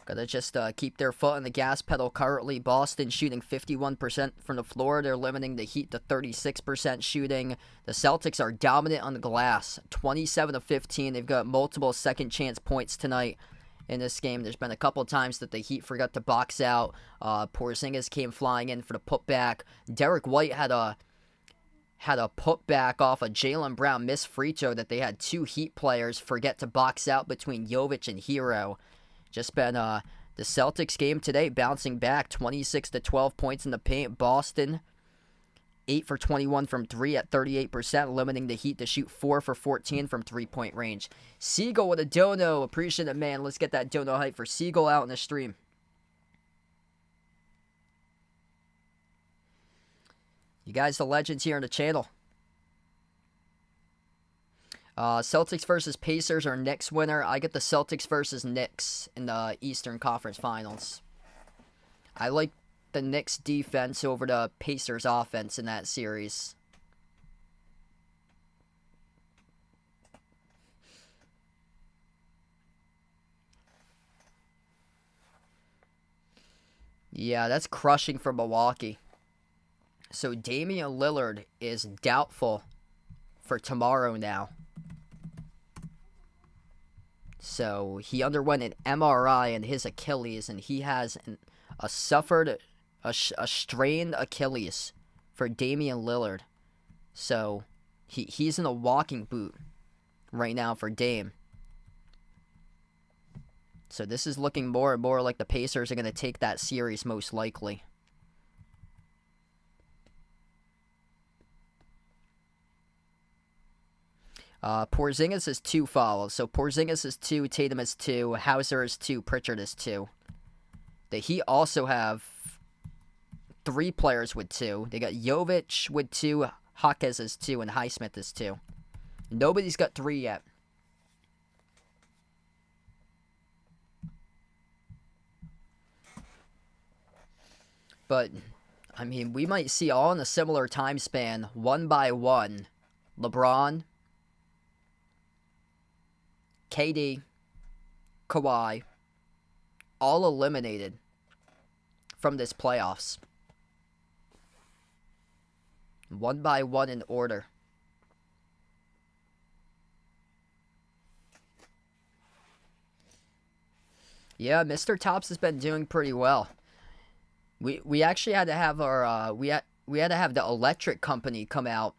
gotta just keep their foot on the gas pedal currently. Boston shooting 51% from the floor. They're limiting the Heat to 36% shooting. The Celtics are dominant on the glass, 27-15. They've got multiple second chance points tonight in this game. There's been a couple times that the Heat forgot to box out. Porzingis came flying in for the putback. Derek White had a putback off a Jaylen Brown missed free throw that they had 2 Heat players forget to box out between Jovic and Hero. Just been the Celtics game today, bouncing back 26-12 points in the paint. Boston 8 for 21 from 3 at 38%, limiting the Heat to shoot 4 for 14 from 3-point range. Siegel with a dono, appreciate it, man. Let's get that dono hype for Siegel out in the stream. You guys, the legends here on the channel. Celtics versus Pacers or Knicks winner. I get the Celtics versus Knicks in the Eastern Conference Finals. I like the Knicks defense over the Pacers offense in that series. Yeah, that's crushing for Milwaukee. So Damian Lillard is doubtful for tomorrow now. So he underwent an MRI in his Achilles, and he has a strained Achilles for Damian Lillard. So he's in a walking boot right now for Dame. So this is looking more and more like the Pacers are going to take that series most likely. Porzingis is 2 fouls. So Porzingis is 2, Tatum is 2, Hauser is 2, Pritchard is 2. The Heat also have 3 players with 2. They got Jovic with 2, Hawkes is 2, and Highsmith is 2. Nobody's got 3 yet. But, I mean, we might see all in a similar time span, one by one. LeBron, KD, Kawhi, all eliminated from this playoffs. One by one in order. Yeah, Mr. Tops has been doing pretty well. We actually had to have our we had to have the electric company come out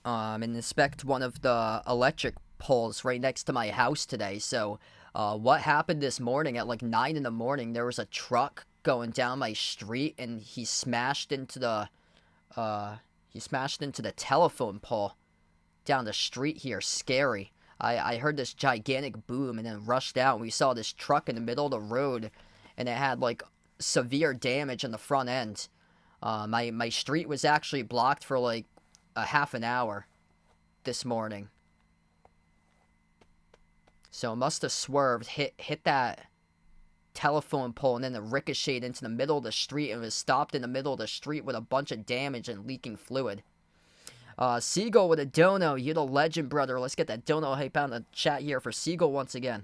and inspect one of the electric poles right next to my house today. So what happened this morning at like 9 in the morning, there was a truck going down my street and he smashed into the telephone pole down the street here. Scary. I heard this gigantic boom and then rushed out and we saw this truck in the middle of the road and it had like severe damage in the front end. My street was actually blocked for like a half an hour this morning. So it must have swerved, hit that telephone pole, and then it ricocheted into the middle of the street and was stopped in the middle of the street with a bunch of damage and leaking fluid. Seagull with a dono. You're the legend, brother. Let's get that dono hype out in the chat here for Seagull once again.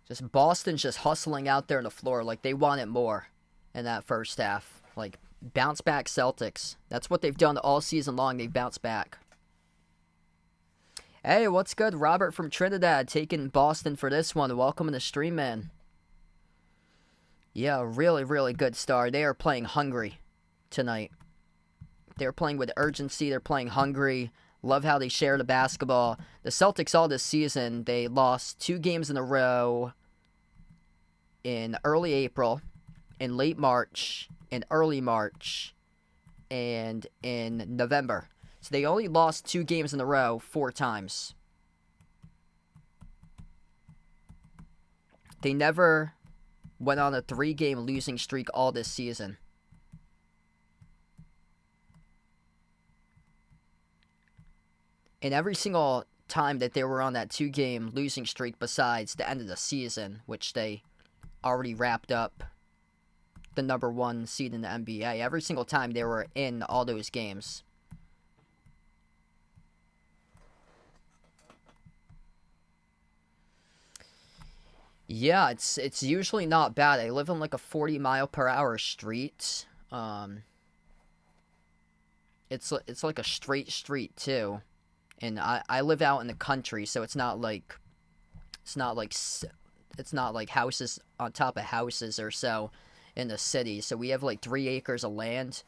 Just Boston's just hustling out there on the floor like they wanted more in that first half. Like, bounce back Celtics. That's what they've done all season long. They've bounced back. Hey, what's good? Robert from Trinidad taking Boston for this one. Welcome to the stream, man. Yeah, really, really good start. They are playing hungry tonight. They're playing with urgency. They're playing hungry. Love how they share the basketball. The Celtics all this season, they lost 2 games in a row in early April, in late March, in early March, and in November. So they only lost 2 games in a row 4 times. They never went on a 3-game losing streak all this season. And every single time that they were on that 2-game losing streak besides the end of the season, which they already wrapped up the number 1 seed in the NBA, every single time they were in all those games. Yeah, it's usually not bad. I live on like a 40-mile-per-hour street. It's like a straight street too. And I live out in the country, so it's not like houses on top of houses or so in the city. So we have like 3 acres of land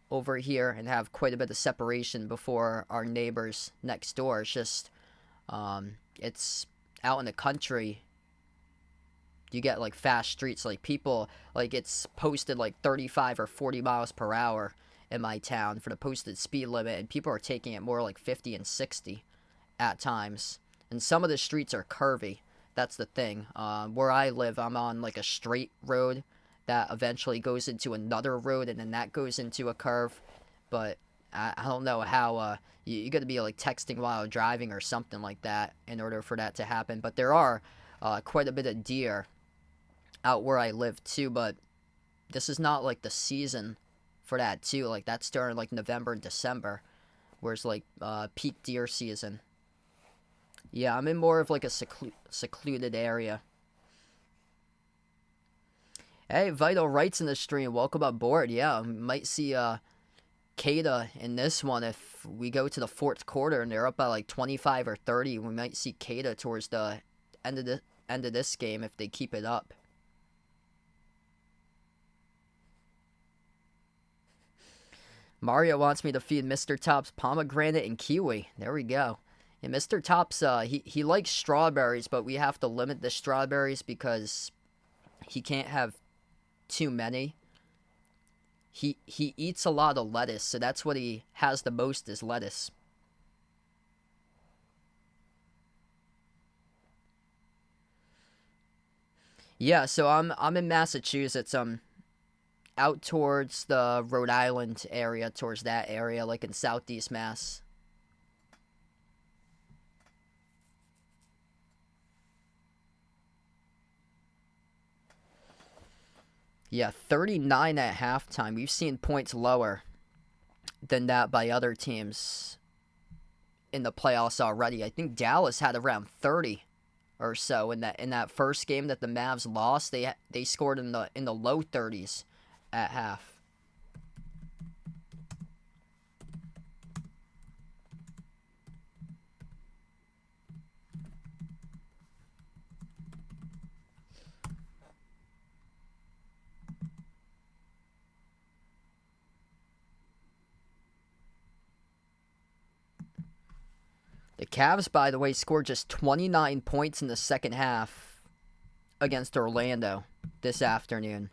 over here and have quite a bit of separation before our neighbors next door. It's just it's out in the country. You get like fast streets, like people, like it's posted like 35 or 40 miles per hour in my town for the posted speed limit, and people are taking it more like 50 and 60 at times. And some of the streets are curvy. That's the thing. Where I live, I'm on like a straight road that eventually goes into another road, and then that goes into a curve. But I don't know how you got to be like texting while driving or something like that in order for that to happen. But there are quite a bit of deer out where I live too, but this is not like the season for that too. Like that's during like November and December, where's like peak deer season. Yeah, I'm in more of like a secluded area. Hey, Vital Rights in the stream. Welcome aboard. Yeah, we might see Kada in this one if we go to the fourth quarter and they're up by like 25 or 30. We might see Kada towards the end of this game if they keep it up. Mario wants me to feed Mr. Tops pomegranate and kiwi. There we go. And Mr. Tops, he likes strawberries, but we have to limit the strawberries because he can't have too many. He eats a lot of lettuce, so that's what he has the most is lettuce. Yeah, so I'm in Massachusetts. Out towards the Rhode Island area, towards that area, like in Southeast Mass. Yeah, 39 at halftime. We've seen points lower than that by other teams in the playoffs already. I think Dallas had around 30 or so in that first game that the Mavs lost. They scored in the low 30s at half. The Cavs, by the way, scored just 29 points in the second half against Orlando this afternoon.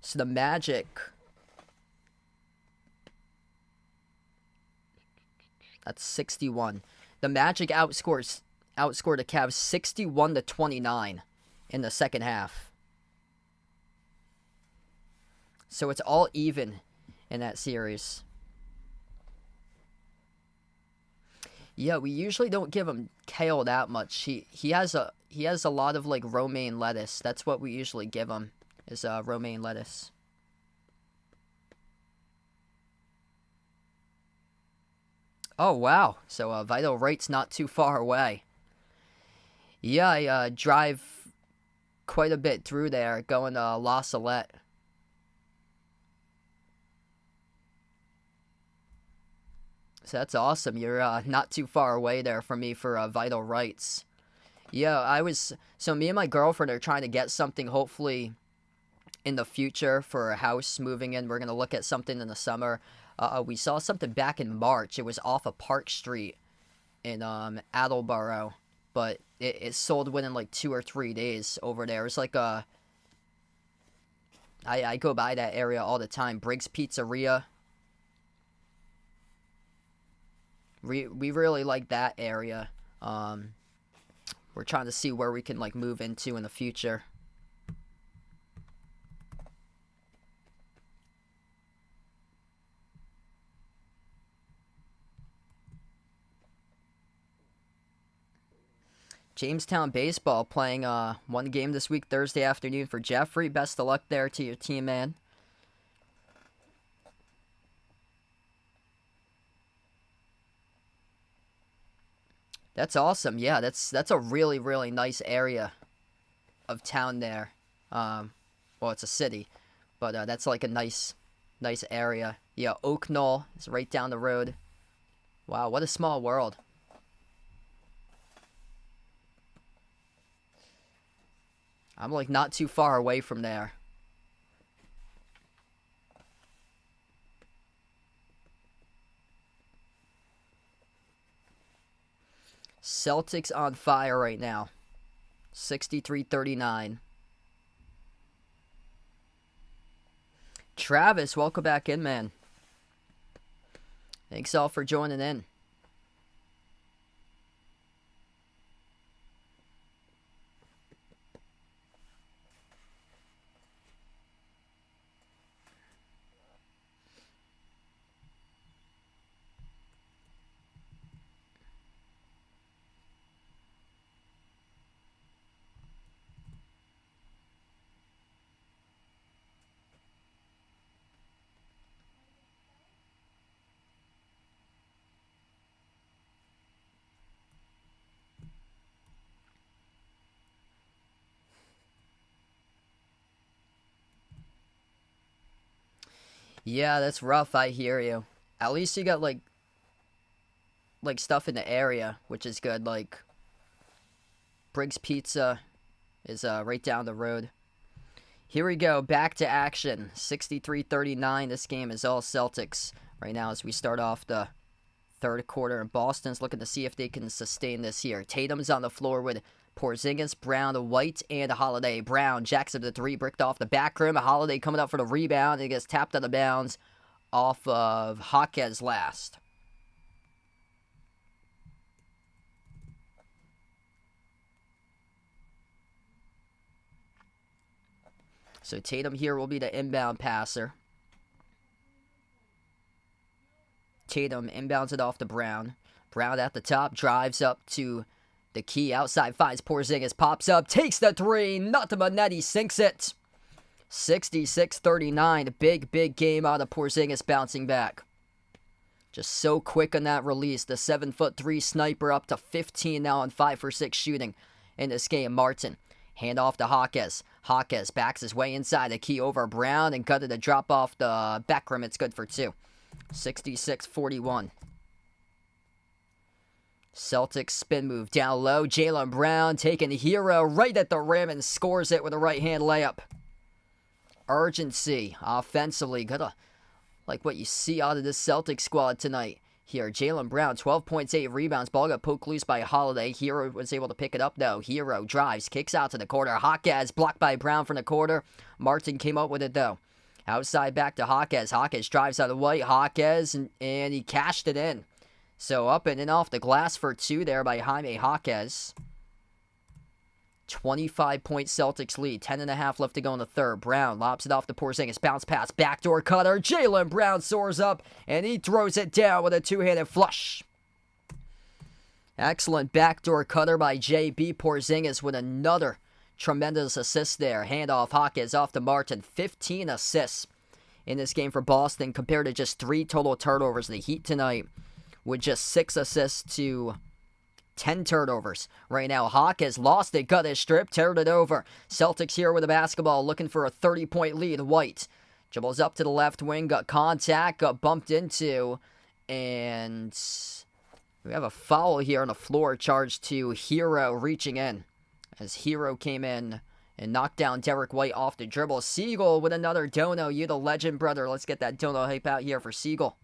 So the Magic, that's 61. The Magic outscored the Cavs 61-29 in the second half. So it's all even in that series. Yeah, we usually don't give him kale that much. He has a lot of like romaine lettuce. That's what we usually give him is romaine lettuce. Oh wow! So Vital Right's not too far away. Yeah, I drive quite a bit through there, going to La Salette. So that's awesome. You're not too far away there from me for Vital Rights. Yeah, so me and my girlfriend are trying to get something hopefully in the future for a house moving in. We're going to look at something in the summer. We saw something back in March. It was off of Park Street in Attleboro, but it sold within like 2 or 3 days over there. It's like I go by that area all the time. Briggs Pizzeria. We really like that area. We're trying to see where we can like move into in the future. Jamestown baseball playing one game this week, Thursday afternoon for Jeffrey. Best of luck there to your team, man. That's awesome. Yeah, that's a really, really nice area of town there. Well, it's a city, but that's like a nice area. Yeah, Oak Knoll is right down the road. Wow, what a small world. I'm like not too far away from there. Celtics on fire right now. 63-39. Travis, welcome back in, man. Thanks all for joining in. Yeah, that's rough. I hear you. At least you got like stuff in the area, which is good. Like Briggs Pizza is right down the road. Here we go, back to action. 63-39. This game is all Celtics right now as we start off the third quarter. And Boston's looking to see if they can sustain this here. Tatum's on the floor with Porzingis, Brown, White, and Holiday. Brown jacks up the three, bricked off the back rim. Holiday coming up for the rebound, and it gets tapped out of bounds off of Jaquez last. So Tatum here will be the inbound passer. Tatum inbounds it off to Brown. Brown at the top, drives up to the key. Outside finds Porzingis, pops up, takes the three. Nothing but net, he sinks it. 66-39. Big game out of Porzingis bouncing back. Just so quick on that release. The 7'3" sniper up to 15 now on 5 for 6 shooting in this game. Martin. Hand off to Jaquez. Jaquez backs his way inside the key over Brown and gutted a drop off the back rim. It's good for 2. 66-41. Celtics spin move down low. Jaylen Brown taking Hero right at the rim and scores it with a right-hand layup. Urgency offensively. Gotta like what you see out of this Celtics squad tonight. Here, Jaylen Brown, 12 points, 8 rebounds. Ball got poked loose by Holiday. Hero was able to pick it up, though. Hero drives, kicks out to the corner. Jaquez blocked by Brown from the corner. Martin came up with it, though. Outside back to Jaquez. Jaquez drives out of White. Jaquez, and he cashed it in. So up and in off the glass for 2 there by Jaime Jaquez. 25-point Celtics lead. 10.5 left to go in the third. Brown lobs it off to Porzingis. Bounce pass. Backdoor cutter. Jaylen Brown soars up. And he throws it down with a two-handed flush. Excellent backdoor cutter by J.B. Porzingis with another tremendous assist there. Handoff Jaquez off to Martin. 15 assists in this game for Boston compared to just 3 total turnovers. The Heat tonight with just 6 assists to 10 turnovers. Right now, Hawk has lost it, got his strip, teared it over. Celtics here with the basketball, looking for a 30-point lead. White dribbles up to the left wing, got contact, got bumped into, and we have a foul here on the floor charged to Hero reaching in. As Hero came in and knocked down Derek White off the dribble. Siegel with another dono. You the legend, brother. Let's get that dono hype out here for Siegel.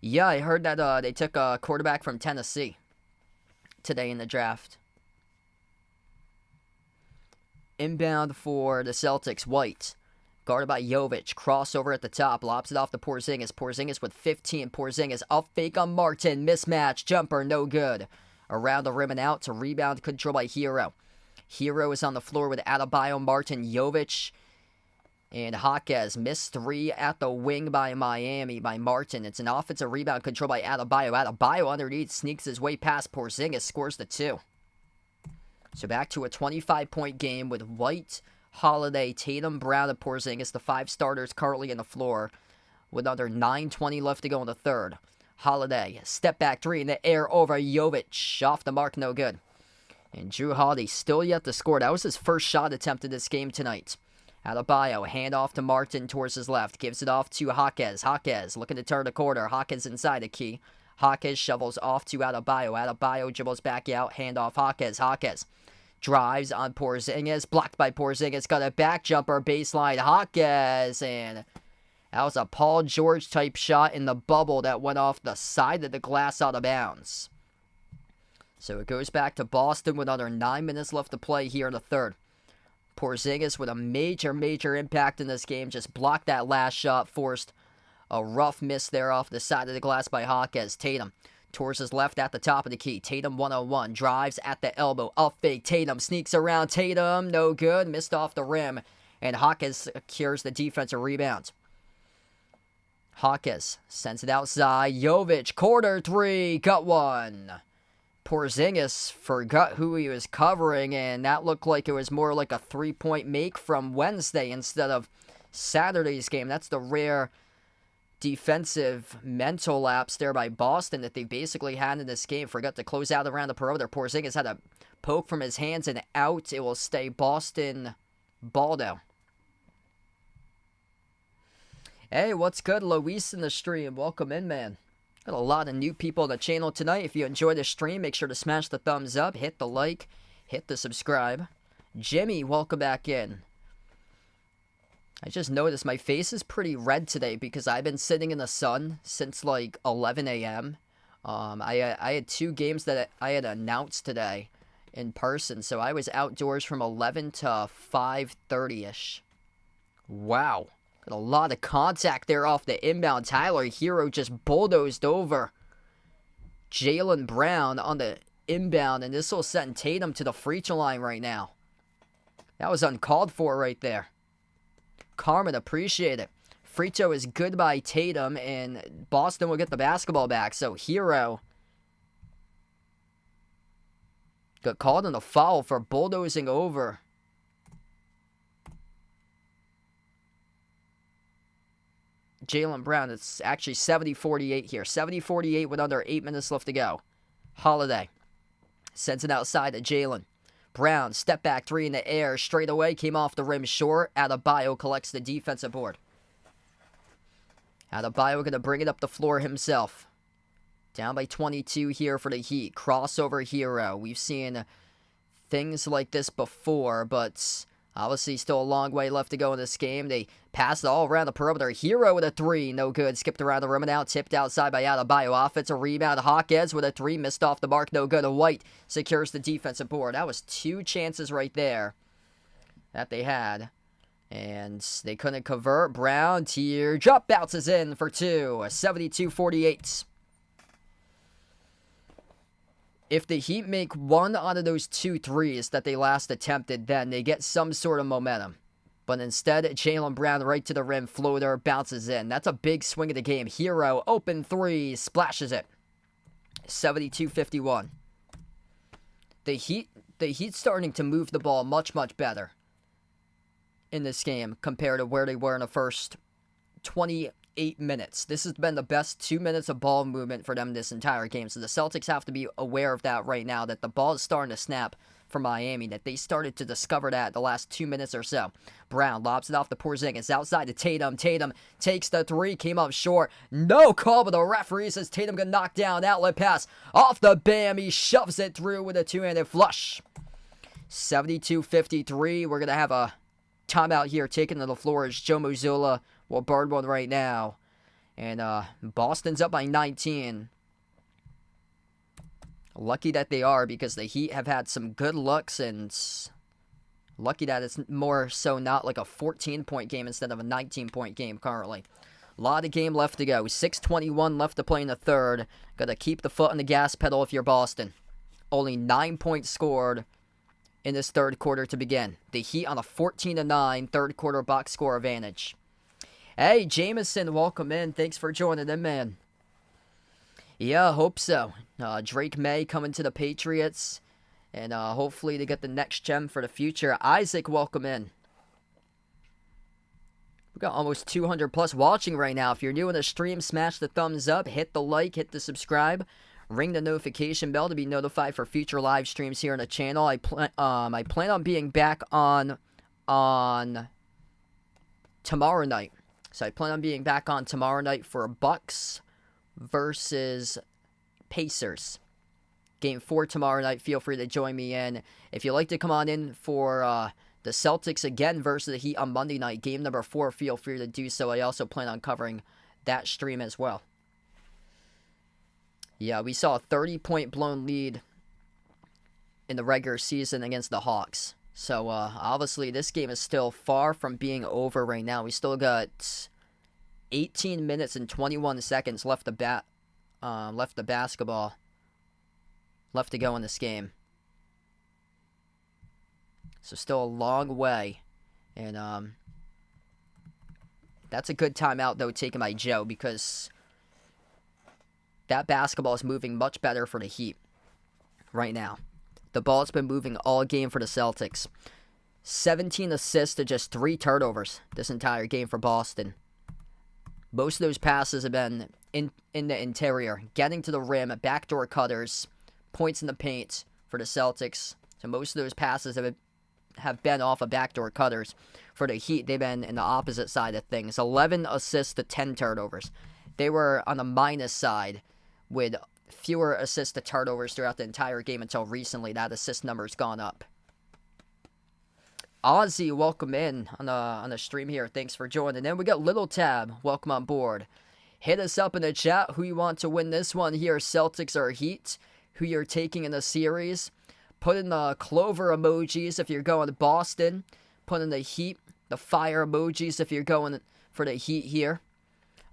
Yeah, I heard that they took a quarterback from Tennessee today in the draft. Inbound for the Celtics, White. Guarded by Jovic. Crossover at the top. Lobs it off to Porzingis. Porzingis with 15. Porzingis up fake on Martin. Mismatch. Jumper. No good. Around the rim and out to rebound control by Hero. Hero is on the floor with Adebayo, Martin, Jovic, and Jaquez. Missed 3 at the wing by Miami by Martin. It's an offensive rebound control by Adebayo. Adebayo underneath sneaks his way past Porzingis. Scores the 2. So back to a 25-point game with White, Holiday, Tatum, Brown, and Porzingis, the 5 starters currently in the floor, with under 9:20 left to go in the third. Holiday, step back 3 in the air over Jovic. Off the mark, no good. And Drew Holiday still yet to score. That was his first shot attempt in this game tonight. Adebayo, hand off to Martin towards his left. Gives it off to Jaquez. Jaquez looking to turn the corner. Jaquez inside the key. Jaquez shovels off to Adebayo. Adebayo dribbles back out. Hand off Jaquez. Jaquez drives on Porzingis. Blocked by Porzingis. Got a back jumper. Baseline. Jaquez. And that was a Paul George type shot in the bubble that went off the side of the glass out of bounds. So it goes back to Boston with under 9 minutes left to play here in the third. Porzingis with a major impact in this game. Just blocked that last shot. Forced a rough miss there off the side of the glass by Jaquez. Tatum towards his left at the top of the key. Tatum 1-on-1. Drives at the elbow. Up fake. Tatum sneaks around. Tatum, no good. Missed off the rim. And Jaquez secures the defensive rebound. Jaquez sends it outside. Jovic, corner 3. Got one. Porzingis forgot who he was covering, and that looked like it was more like a 3-point make from Wednesday instead of Saturday's game. That's the rare defensive mental lapse there by Boston that they basically had in this game. Forgot to close out around the perimeter. Porzingis had a poke from his hands and out. It will stay Boston ball though. Hey, what's good? Luis in the stream. Welcome in, man. Got a lot of new people on the channel tonight. If you enjoy the stream, make sure to smash the thumbs up, hit the like, hit the subscribe. Jimmy, welcome back in. I just noticed my face is pretty red today because I've been sitting in the sun since like 11 a.m. I had 2 games that I had announced today in person, so I was outdoors from 11 to 5:30ish. Wow. Got a lot of contact there off the inbound. Tyler Hero just bulldozed over Jaylen Brown on the inbound, and this will send Tatum to the free throw line right now. That was uncalled for right there. Carmen, appreciate it. Free throw is good by Tatum, and Boston will get the basketball back. So Hero got called on a foul for bulldozing over Jaylen Brown. It's actually 70-48 here. 70-48 with under 8 minutes left to go. Holiday sends it outside to Jaylen. Brown, step back 3 in the air, straight away, came off the rim short. Adebayo collects the defensive board. Adebayo going to bring it up the floor himself. Down by 22 here for the Heat. Crossover Hero. We've seen things like this before, but obviously still a long way left to go in this game. They passed it all around the perimeter. Hero with a 3. No good. Skipped around the rim and out. Tipped outside by Adebayo. Offensive rebound. Hawkins with a 3. Missed off the mark. No good. White secures the defensive board. That was 2 chances right there that they had. And they couldn't convert. Brown, teardrop, bounces in for 2. 72-48. If the Heat make one out of those 2 threes that they last attempted, then they get some sort of momentum. But instead, Jaylen Brown right to the rim, floater, bounces in. That's a big swing of the game. Hero, open 3, splashes it. 72-51. The Heat starting to move the ball much, much better in this game compared to where they were in the first 28 minutes. This has been the best 2 minutes of ball movement for them this entire game. So the Celtics have to be aware of that right now, that the ball is starting to snap for Miami, that they started to discover that the last 2 minutes or so. Brown lobs it off to Porzingis, outside to Tatum. Tatum takes the 3, came up short. No call, but the referee says Tatum got knocked down. Outlet pass off the bam. He shoves it through with a 2-handed flush. 72-53. We're going to have a timeout here taken to the floor as Joe Mazzulla will burn one right now. And Boston's up by 19. Lucky that they are, because the Heat have had some good looks, and lucky that it's more so not like a 14-point game instead of a 19-point game currently. A lot of game left to go. 6:21 left to play in the third. Got to keep the foot on the gas pedal if you're Boston. Only 9 points scored in this third quarter to begin. The Heat on a 14-9 third quarter box score advantage. Hey, Jameson, welcome in. Thanks for joining in, man. Yeah, hope so. Drake May coming to the Patriots, and hopefully to get the next gem for the future. Isaac, welcome in. We got almost 200 plus watching right now. If you're new in the stream, smash the thumbs up, hit the like, hit the subscribe, ring the notification bell to be notified for future live streams here on the channel. I plan on being back on tomorrow night. So I plan on being back on tomorrow night for Bucks versus Pacers. Game 4 tomorrow night. Feel free to join me in. If you'd like to come on in for the Celtics again versus the Heat on Monday night, game number 4, feel free to do so. I also plan on covering that stream as well. Yeah, we saw a 30-point blown lead in the regular season against the Hawks. So, obviously, this game is still far from being over right now. We still got 18 minutes and 21 seconds left the basketball left to go in this game. So, still a long way. And, that's a good timeout, though, taken by Joe, because that basketball is moving much better for the Heat right now. The ball's been moving all game for the Celtics. 17 assists to just 3 turnovers this entire game for Boston. Most of those passes have been in the interior, getting to the rim, backdoor cutters, points in the paint for the Celtics. So most of those passes have have been off of backdoor cutters. For the Heat, they've been in the opposite side of things. 11 assists to 10 turnovers. They were on the minus side with fewer assists to turnovers throughout the entire game until recently. That assist number's gone up. Ozzy, welcome in on the stream here. Thanks for joining. Then we got Little Tab. Welcome on board. Hit us up in the chat who you want to win this one here, Celtics or Heat. Who you're taking in the series. Put in the clover emojis if you're going to Boston. Put in the Heat, the fire emojis if you're going for the Heat here.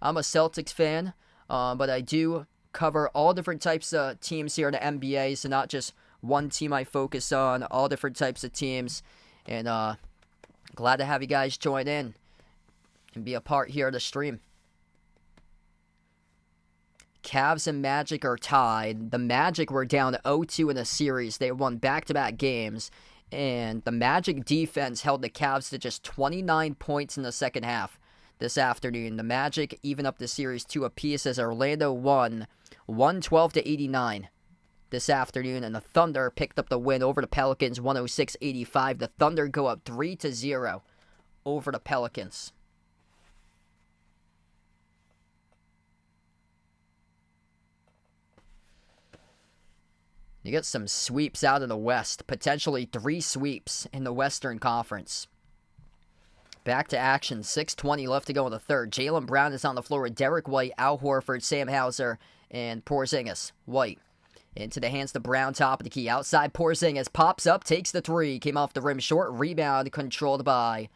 I'm a Celtics fan, but I do cover all different types of teams here in the NBA, so not just one team I focus on, all different types of teams. And glad to have you guys join in and be a part here of the stream. Cavs and Magic are tied. The Magic were down 0-2 in the series. They won back-to-back games. And the Magic defense held the Cavs to just 29 points in the second half this afternoon. The Magic even up the series 2 apiece as Orlando won 112-89 this afternoon. And the Thunder picked up the win over the Pelicans 106-85. The Thunder go up 3-0 over the Pelicans. You get some sweeps out of the West. Potentially 3 sweeps in the Western Conference. Back to action. 6:20 left to go in the third. Jaylen Brown is on the floor with Derek White, Al Horford, Sam Hauser, and Porzingis. White into the hands of Brown, top of the key. Outside Porzingis pops up, takes the 3. Came off the rim short. Rebound controlled by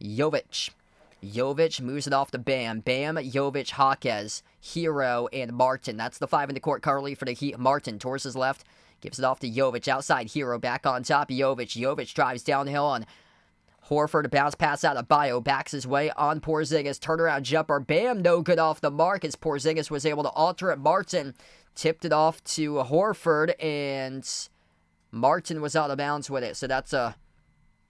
Jovic. Jovic moves it off to Bam. Bam, Jovic, Jaquez, Hero, and Martin. That's the 5 in the court currently for the Heat. Martin towards his left. Gives it off to Jovic. Outside Hero. Back on top. Jovic. Jovic drives downhill on Horford. A bounce pass out of Bio. Backs his way on Porzingis. Turnaround jumper. Bam, no good off the mark as Porzingis was able to alter it. Martin tipped it off to Horford, and Martin was out of bounds with it. So that's a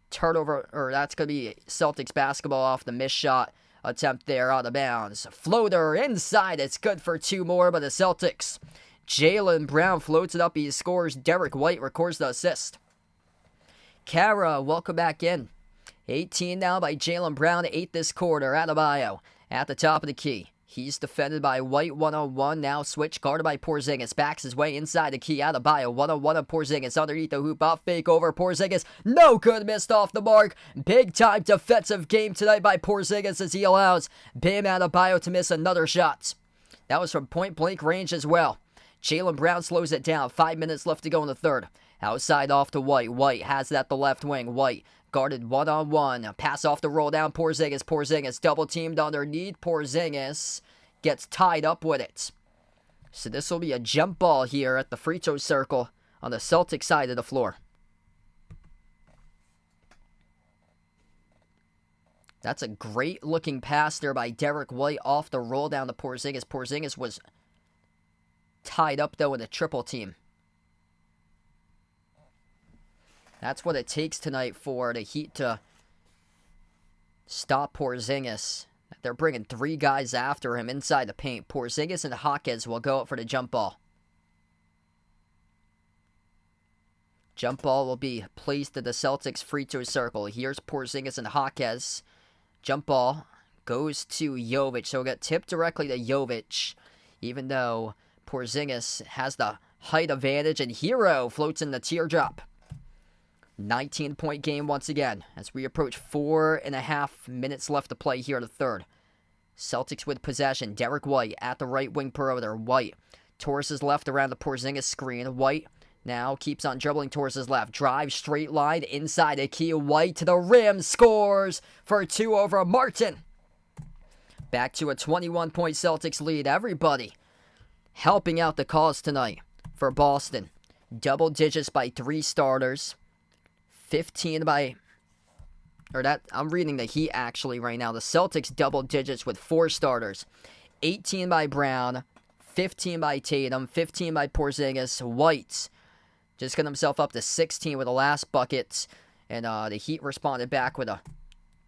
turnover, or that's going to be Celtics basketball off the missed shot attempt there, out of bounds. Floater inside, it's good for 2 more, but the Celtics. Jaylen Brown floats it up, he scores. Derek White records the assist. Kara, welcome back in. 18 now by Jaylen Brown, 8 this quarter. Adebayo at the top of the key. He's defended by White 1-on-1. Now switch guarded by Porzingis. Backs his way inside the key. Adebayo 1-on-1 of Porzingis. Underneath the hoop. Up fake over Porzingis. No good. Missed off the mark. Big time defensive game tonight by Porzingis as he allows Bam Adebayo to miss another shot. That was from point blank range as well. Jaylen Brown slows it down. 5 minutes left to go in the third. Outside off to White. White has it at the left wing. White guarded 1-on-1. Pass off the roll down. Porzingis. Porzingis double teamed underneath. Porzingis gets tied up with it. So this will be a jump ball here at the free throw circle on the Celtic side of the floor. That's a great looking pass there by Derek White off the roll down to Porzingis. Porzingis was tied up though in a triple team. That's what it takes tonight for the Heat to stop Porzingis. They're bringing 3 guys after him inside the paint. Porzingis and Jaquez will go up for the jump ball. Jump ball will be placed at the Celtics free throw circle. Here's Porzingis and Jaquez. Jump ball goes to Jovic. So it'll get tipped directly to Jovic, even though Porzingis has the height advantage, and Hero floats in the teardrop. 19-point game once again as we approach 4.5 minutes left to play here in the third. Celtics with possession. Derek White at the right wing perimeter. White towards his left around the Porzingis screen. White now keeps on dribbling towards his left. Drive straight line inside the key. White to the rim. Scores for 2 over Martin. Back to a 21-point Celtics lead. Everybody helping out the cause tonight for Boston. Double digits by 3 starters. 15 by, or that, I'm reading the Heat actually right now. The Celtics double digits with 4 starters. 18 by Brown, 15 by Tatum, 15 by Porzingis. White just got himself up to 16 with the last bucket. And the Heat responded back with a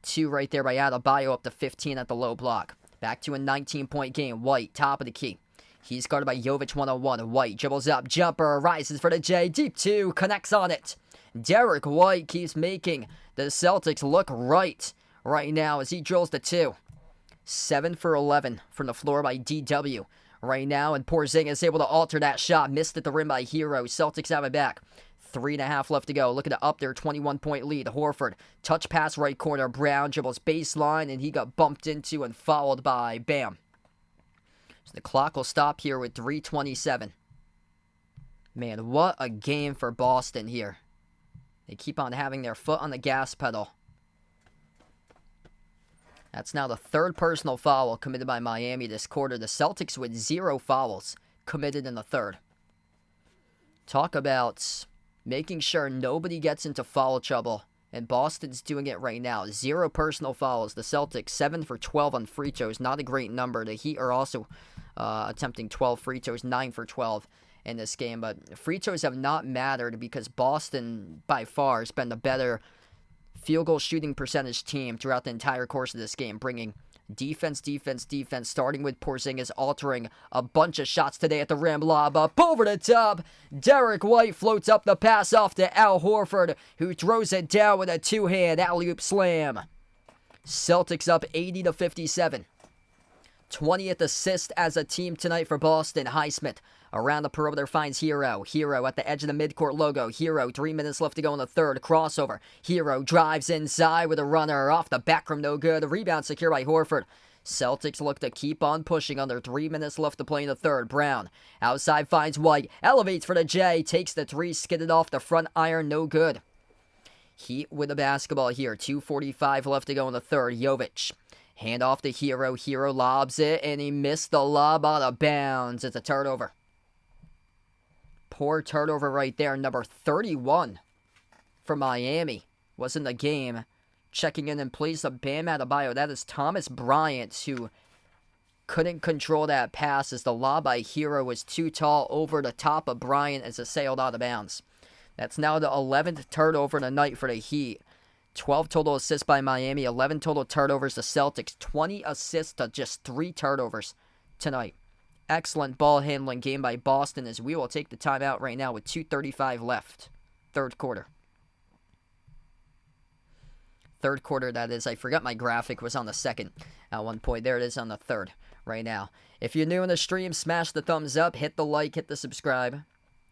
2 right there by Adebayo, up to 15 at the low block. Back to a 19-point game. White, top of the key. He's guarded by Jovic 1-on-1. White dribbles up, jumper, rises for the J. Deep 2, connects on it. Derek White keeps making the Celtics look right now as he drills the 2. 7 for 11 from the floor by DW right now, and Porzingis is able to alter that shot. Missed at the rim by Hero. Celtics have it back. 3.5 left to go. Looking to up their 21-point lead. Horford, touch pass right corner. Brown dribbles baseline, and he got bumped into and fouled by Bam. So the clock will stop here with 3:27. Man, what a game for Boston here. They keep on having their foot on the gas pedal. That's now the third personal foul committed by Miami this quarter. The Celtics with 0 fouls committed in the third. Talk about making sure nobody gets into foul trouble. And Boston's doing it right now. 0 personal fouls. The Celtics 7 for 12 on free throws. Not a great number. The Heat are also attempting 12 free throws. 9 for 12 in this game. But free throws have not mattered because Boston, by far, has been the better field goal shooting percentage team throughout the entire course of this game. Bringing defense, starting with Porzingis, altering a bunch of shots today at the rim. Lob up over the top. Derek White floats up the pass off to Al Horford, who throws it down with a 2-hand alley-oop slam. Celtics up 80-57. 20th assist as a team tonight for Boston. Highsmith around the perimeter finds Hero. Hero at the edge of the midcourt logo. Hero, 3 minutes left to go in the third. Crossover. Hero drives inside with a runner off the back rim. No good. Rebound secure by Horford. Celtics look to keep on pushing under 3 minutes left to play in the third. Brown outside finds White. Elevates for the J. Takes the 3. Skidded off the front iron. No good. Heat with the basketball here. 2:45 left to go in the third. Jovic. Hand off to Hero. Hero lobs it, and he missed the lob out of bounds. It's a turnover. Poor turnover right there. Number 31 for Miami was in the game. Checking in place of Bam Adebayo. That is Thomas Bryant, who couldn't control that pass as the lob by Hero was too tall over the top of Bryant as it sailed out of bounds. That's now the 11th turnover of the night for the Heat. 12 total assists by Miami, 11 total turnovers to Celtics, 20 assists to just 3 turnovers tonight. Excellent ball handling game by Boston as we will take the timeout right now with 2:35 left. Third quarter. Third quarter, that is. I forgot my graphic was on the second at one point. There it is on the third right now. If you're new in the stream, smash the thumbs up, hit the like, hit the subscribe,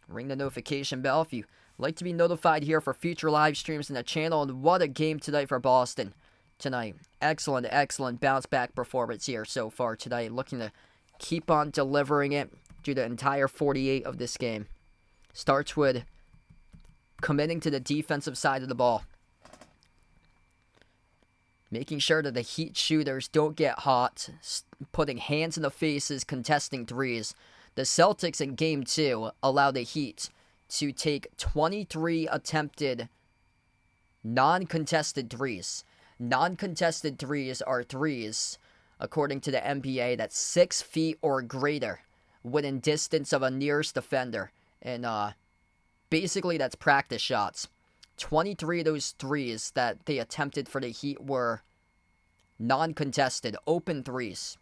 ring the notification bell if you like to be notified here for future live streams in the channel. And what a game tonight for Boston tonight. Excellent bounce back performance here so far tonight. Looking to keep on delivering it through the entire 48 of this game. Starts with committing to the defensive side of the ball. Making sure that the Heat shooters don't get hot. Putting hands in the faces, contesting threes. The Celtics in Game 2 allow the Heat to take 23 attempted non-contested threes. Non-contested threes are threes, according to the NBA, that's 6 feet or greater within distance of a nearest defender. And basically that's practice shots. 23 of those threes that they attempted for the Heat were non-contested, open threes.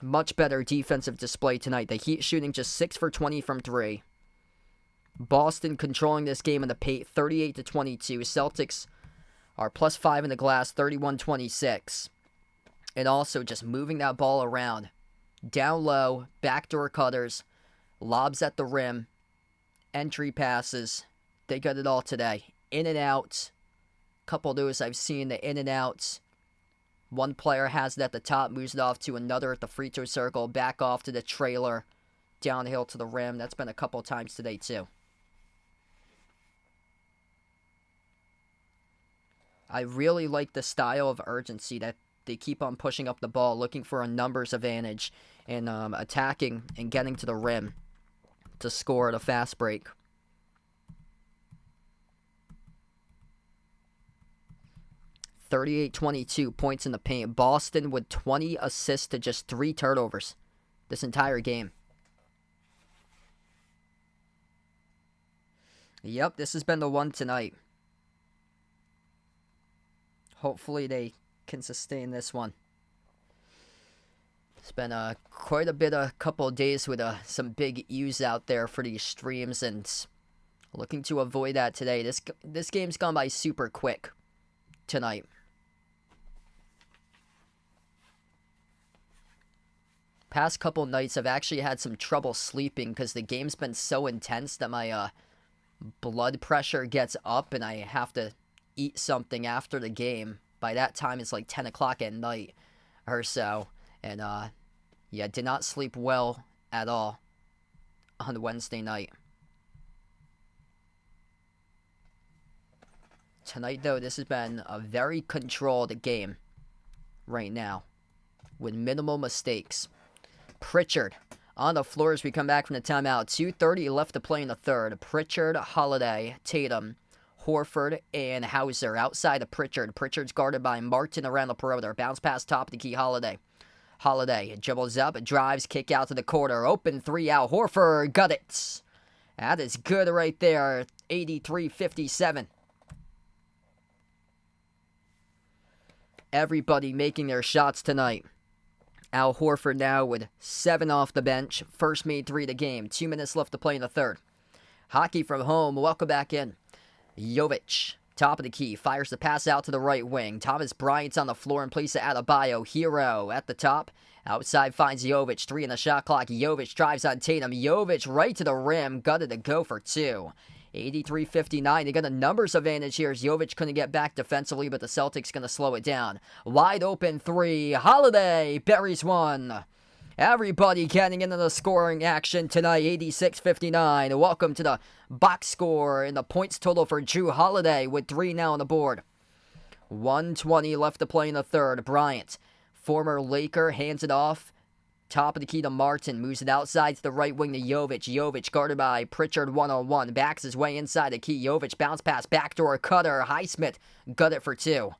Much better defensive display tonight. The Heat shooting just 6 for 20 from 3. Boston controlling this game in the paint, 38-22. Celtics are +5 in the glass, 31-26. And also just moving that ball around. Down low, backdoor cutters, lobs at the rim, entry passes. They got it all today. In and out. Couple of those I've seen, the in and outs. One player has it at the top, moves it off to another at the free throw circle, back off to the trailer, downhill to the rim. That's been a couple times today too. I really like the style of urgency that they keep on pushing up the ball, looking for a numbers advantage, and attacking and getting to the rim to score at a fast break. (38-22) points in the paint. Boston with 20 assists to just 3 turnovers this entire game. Yep, this has been the one tonight. Hopefully they can sustain this one. It's been quite a couple of days with some big U's out there for these streams, and Looking to avoid that today. This game's gone by super quick tonight. Past couple nights, I've actually had some trouble sleeping because the game's been so intense that my blood pressure gets up and I have to eat something after the game. By that time, it's like 10 o'clock at night or so. And, yeah, did not sleep well at all on Wednesday night. Tonight, though, this has been a very controlled game right now with minimal mistakes. Pritchard on the floor as we come back from the timeout. 2:30 left to play in the third. Pritchard, Holiday, Tatum, Horford, and Hauser outside of Pritchard. Pritchard's guarded by Martin around the perimeter. Bounce pass top of the key, Holiday. Holiday dribbles up, drives, kick out to the corner. Open three out. Horford got it. That is good right there. 83-57. Everybody making their shots tonight. Al Horford now with 7 off the bench. First made 3 of the game. 2 minutes left to play in the third. Hockey from home. Welcome back in. Jovic, top of the key. Fires the pass out to the right wing. Thomas Bryant's on the floor in place of Adebayo. Hero at the top. Outside finds Jovic. 3 in the shot clock. Jovic drives on Tatum. Jovic right to the rim. Gutted to go for 2. 83-59. They got a numbers advantage here as Jovic couldn't get back defensively, but the Celtics going to slow it down. Wide open 3. Holiday buries 1. Everybody getting into the scoring action tonight. 86-59. Welcome to the box score and the points total for Jrue Holiday with 3 now on the board. 1:20 left to play in the third. Bryant, former Laker, hands it off. Top of the key to Martin. Moves it outside to the right wing to Jovic. Jovic guarded by Pritchard 1-on-1. Backs his way inside the key. Jovic bounce pass. Backdoor cutter. Highsmith got it for 2.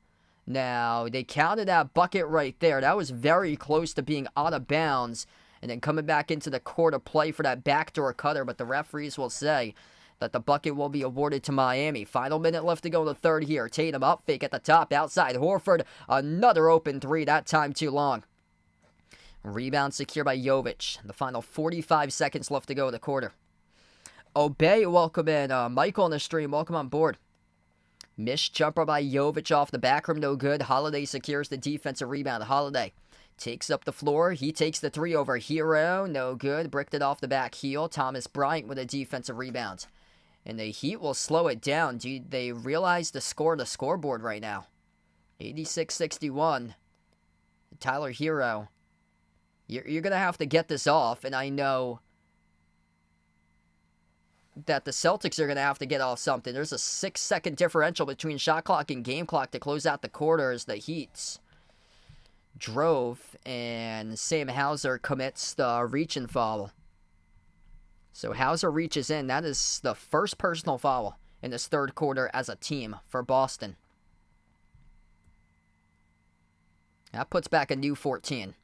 Now, they counted that bucket right there. That was very close to being out of bounds. And then coming back into the court to play for that backdoor cutter. But the referees will say that the bucket will be awarded to Miami. Final minute left to go in the third here. Tatum up fake at the top. Outside. Horford. Another open 3. That time too long. Rebound secure by Jovic. The final 45 seconds left to go in the quarter. Obey, welcome in. Michael on the stream, welcome on board. Missed jumper by Jovic off the back rim, no good. Holiday secures the defensive rebound. Holiday takes up the floor. He takes the 3 over Hero, no good. Bricked it off the back heel. Thomas Bryant with a defensive rebound. And the Heat will slow it down. Do they realize the score on the scoreboard right now? 86-61. Tyler Hero. You're going to have to get this off, and I know that the Celtics are going to have to get off something. There's a 6-second differential between shot clock and game clock to close out the quarter as the Heats drove, and Sam Hauser commits the reach-in foul. So Hauser reaches in. That is the first personal foul in this third quarter as a team for Boston. That puts back a new 14.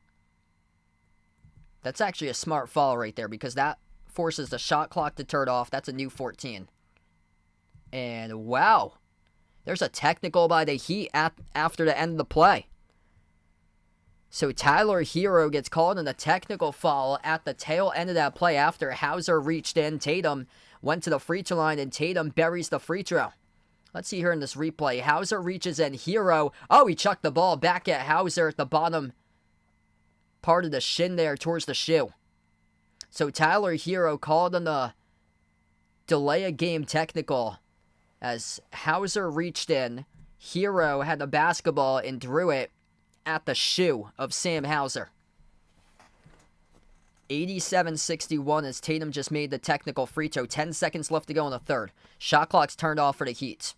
That's actually a smart foul right there because that forces the shot clock to turn off. That's a new 14. And wow, there's a technical by the Heat after the end of the play. So Tyler Hero gets called in a technical foul at the tail end of that play after Hauser reached in. Tatum went to the free throw line and Tatum buries the free throw. Let's see here in this replay. Hauser reaches in. Hero. Oh, he chucked the ball back at Hauser at the bottom part of the shin there towards the shoe. So Tyler Hero called on the delay a game technical as Hauser reached in. Hero had the basketball and threw it at the shoe of Sam Hauser. 87-61 as Tatum just made the technical free throw. 10 seconds left to go in the third. Shot clock's turned off for the Heat.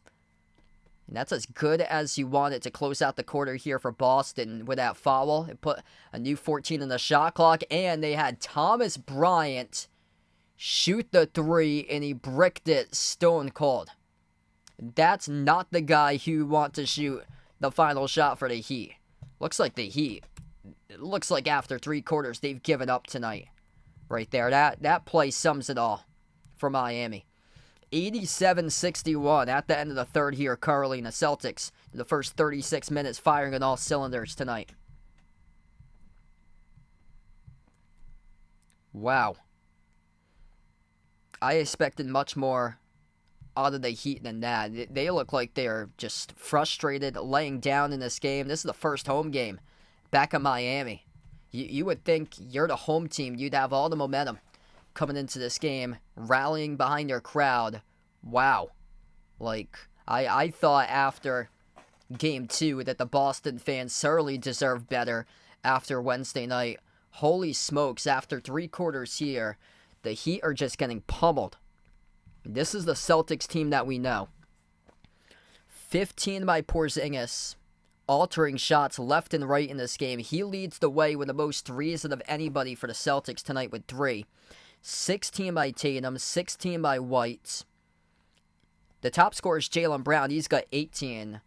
And that's as good as you want it to close out the quarter here for Boston with that foul. It put a new 14 in the shot clock, and they had Thomas Bryant shoot the 3, and he bricked it stone cold. That's not the guy you want to shoot the final shot for the Heat. Looks like the Heat, it looks like after 3 quarters, they've given up tonight. Right there, that play sums it all for Miami. 87-61 at the end of the third here, currently in the Celtics. The first 36 minutes firing on all cylinders tonight. Wow. I expected much more out of the Heat than that. They look like they are just frustrated, laying down in this game. This is the first home game back in Miami. You would think you're the home team. You'd have all the momentum coming into this game, rallying behind your crowd. Wow. Like, I thought after Game 2 that the Boston fans certainly deserved better after Wednesday night. Holy smokes, after 3 quarters here, the Heat are just getting pummeled. This is the Celtics team that we know. 15 by Porzingis, altering shots left and right in this game. He leads the way with the most threes of anybody for the Celtics tonight with 3. 16 by Tatum, 16 by White. The top scorer is Jaylen Brown. He's got 18.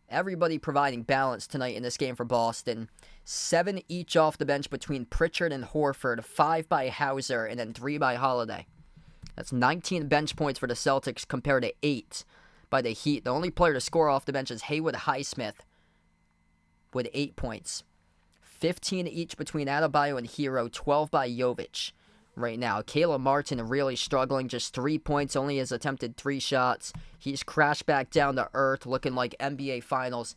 Everybody providing balance tonight in this game for Boston. 7 each off the bench between Pritchard and Horford. 5 by Hauser, and then 3 by Holiday. That's 19 bench points for the Celtics compared to 8 by the Heat. The only player to score off the bench is Haywood Highsmith with 8 points. 15 each between Adebayo and Hero. 12 by Jovic right now. Caleb Martin really struggling. Just 3 points. Only has attempted 3 shots. He's crashed back down to earth looking like NBA Finals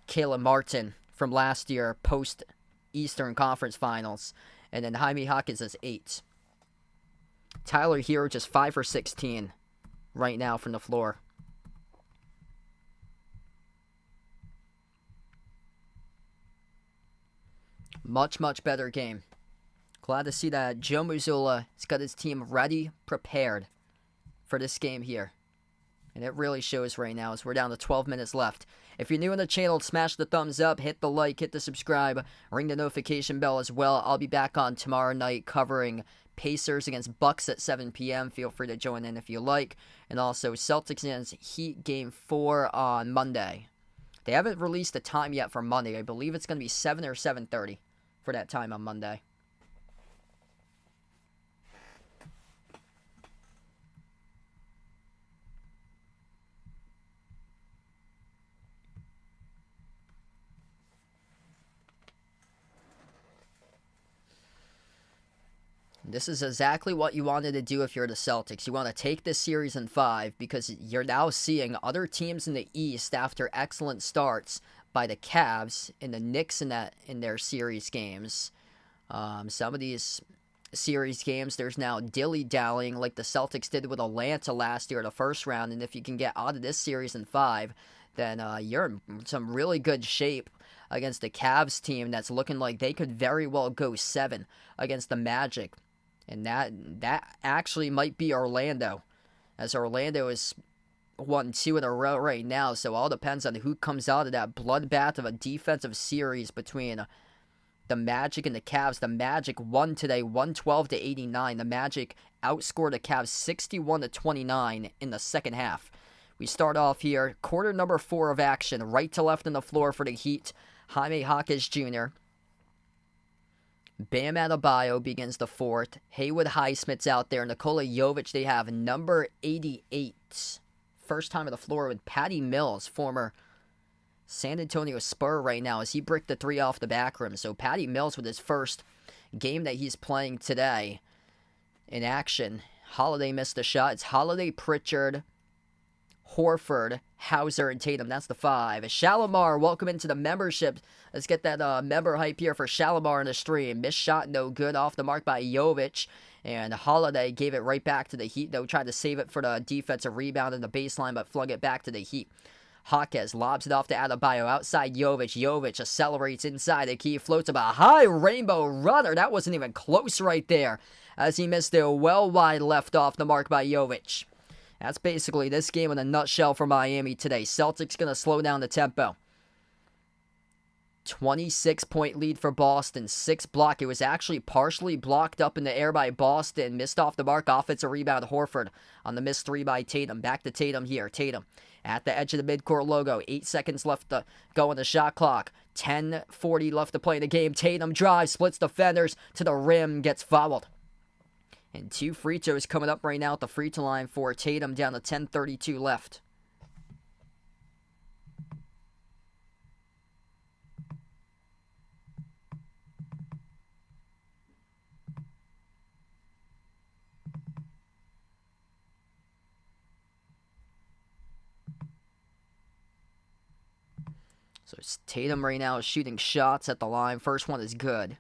Caleb Martin from last year post-Eastern Conference Finals. And then Jaime Hawkins is 8. Tyler Hero just 5 for 16 right now from the floor. Much, much better game. Glad to see that Joe Mazzulla has got his team ready, prepared for this game here. And it really shows right now as we're down to 12 minutes left. If you're new on the channel, smash the thumbs up, hit the like, hit the subscribe, ring the notification bell as well. I'll be back on tomorrow night covering Pacers against Bucks at 7 p.m. Feel free to join in if you like. And also Celtics against Heat Game 4 on Monday. They haven't released the time yet for Monday. I believe it's going to be 7 or 7:30 for that time on Monday. This is exactly what you wanted to do if you're the Celtics. You want to take this series in 5 because you're now seeing other teams in the East after excellent starts by the Cavs and the Knicks in their series games. Some of these series games, there's now dilly-dallying like the Celtics did with Atlanta last year in the first round. And if you can get out of this series in 5, then you're in some really good shape against the Cavs team that's looking like they could very well go 7 against the Magic. And that actually might be Orlando, as Orlando is won 2 in a row right now. So all depends on who comes out of that bloodbath of a defensive series between the Magic and the Cavs. The Magic won today 112-89. The Magic outscored the Cavs 61-29 in the second half. We start off here, quarter number 4 of action, right to left on the floor for the Heat. Jaime Hawkins Jr. Bam Adebayo begins the fourth. Haywood Highsmith's out there. Nikola Jovic, they have number 88. First time on the floor with Patty Mills, former San Antonio Spur right now, as he bricked the 3 off the back rim. So Patty Mills with his first game that he's playing today in action. Holiday missed a shot. It's Holiday, Pritchard, Horford, Hauser, and Tatum. That's the 5. Shalimar, welcome into the membership. Let's get that member hype here for Shalimar in the stream. Missed shot, no good. Off the mark by Jovic. And Holiday gave it right back to the Heat, though. Tried to save it for the defensive rebound in the baseline, but flung it back to the Heat. Hawkes lobs it off to Adebayo. Outside Jovic. Jovic accelerates inside the key. Floats up a high rainbow runner. That wasn't even close right there, as he missed it well wide left off the mark by Jovic. That's basically this game in a nutshell for Miami today. Celtics going to slow down the tempo. 26-point lead for Boston. 6 block. It was actually partially blocked up in the air by Boston. Missed off the mark. Offensive rebound. Horford on the missed 3 by Tatum. Back to Tatum here. Tatum at the edge of the midcourt logo. 8 seconds left to go on the shot clock. 10:40 left to play in the game. Tatum drives. Splits defenders to the rim. Gets fouled. And 2 free throws coming up right now at the free throw line for Tatum, down to 10:32 left. So Tatum right now is shooting shots at the line. First one is good.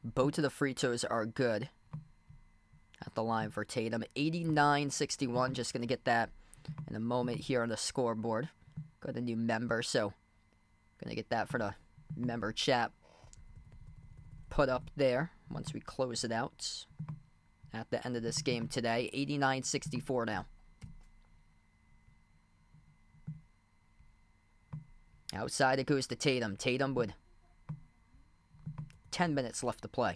Both of the free throws are good at the line for Tatum. 89-61. Just going to get that in a moment here on the scoreboard. Got a new member, so going to get that for the member chat put up there once we close it out at the end of this game today. 89-64 now. Outside it goes to Tatum. Tatum with 10 minutes left to play.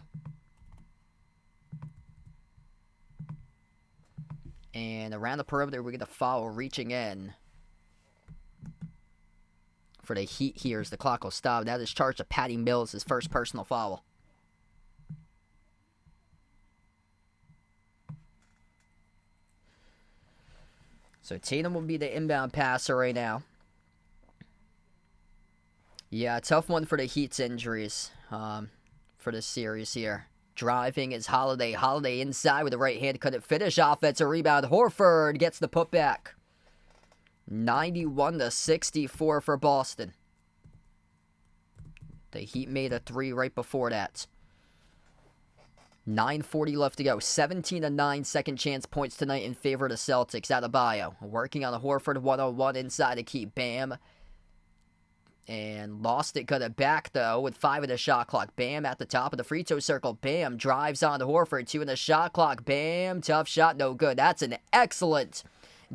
And around the perimeter, we get a foul reaching in. For the Heat here as the clock will stop. That is charged to Patty Mills, his first personal foul. So Tatum will be the inbound passer right now. Yeah, tough one for the Heat's injuries for this series here. Driving is Holiday. Holiday inside with the right hand. Couldn't finish. Offensive rebound. Horford gets the putback. 91-64 for Boston. The Heat made a three right before that. 9:40 left to go. 17-9 second chance points tonight in favor of the Celtics. Adebayo working on a Horford 1-on-1 inside to keep Bam. And lost it, got it back, though, with 5 in the shot clock. Bam at the top of the free throw circle. Bam drives on to Horford. 2 in the shot clock. Bam, tough shot, no good. That's an excellent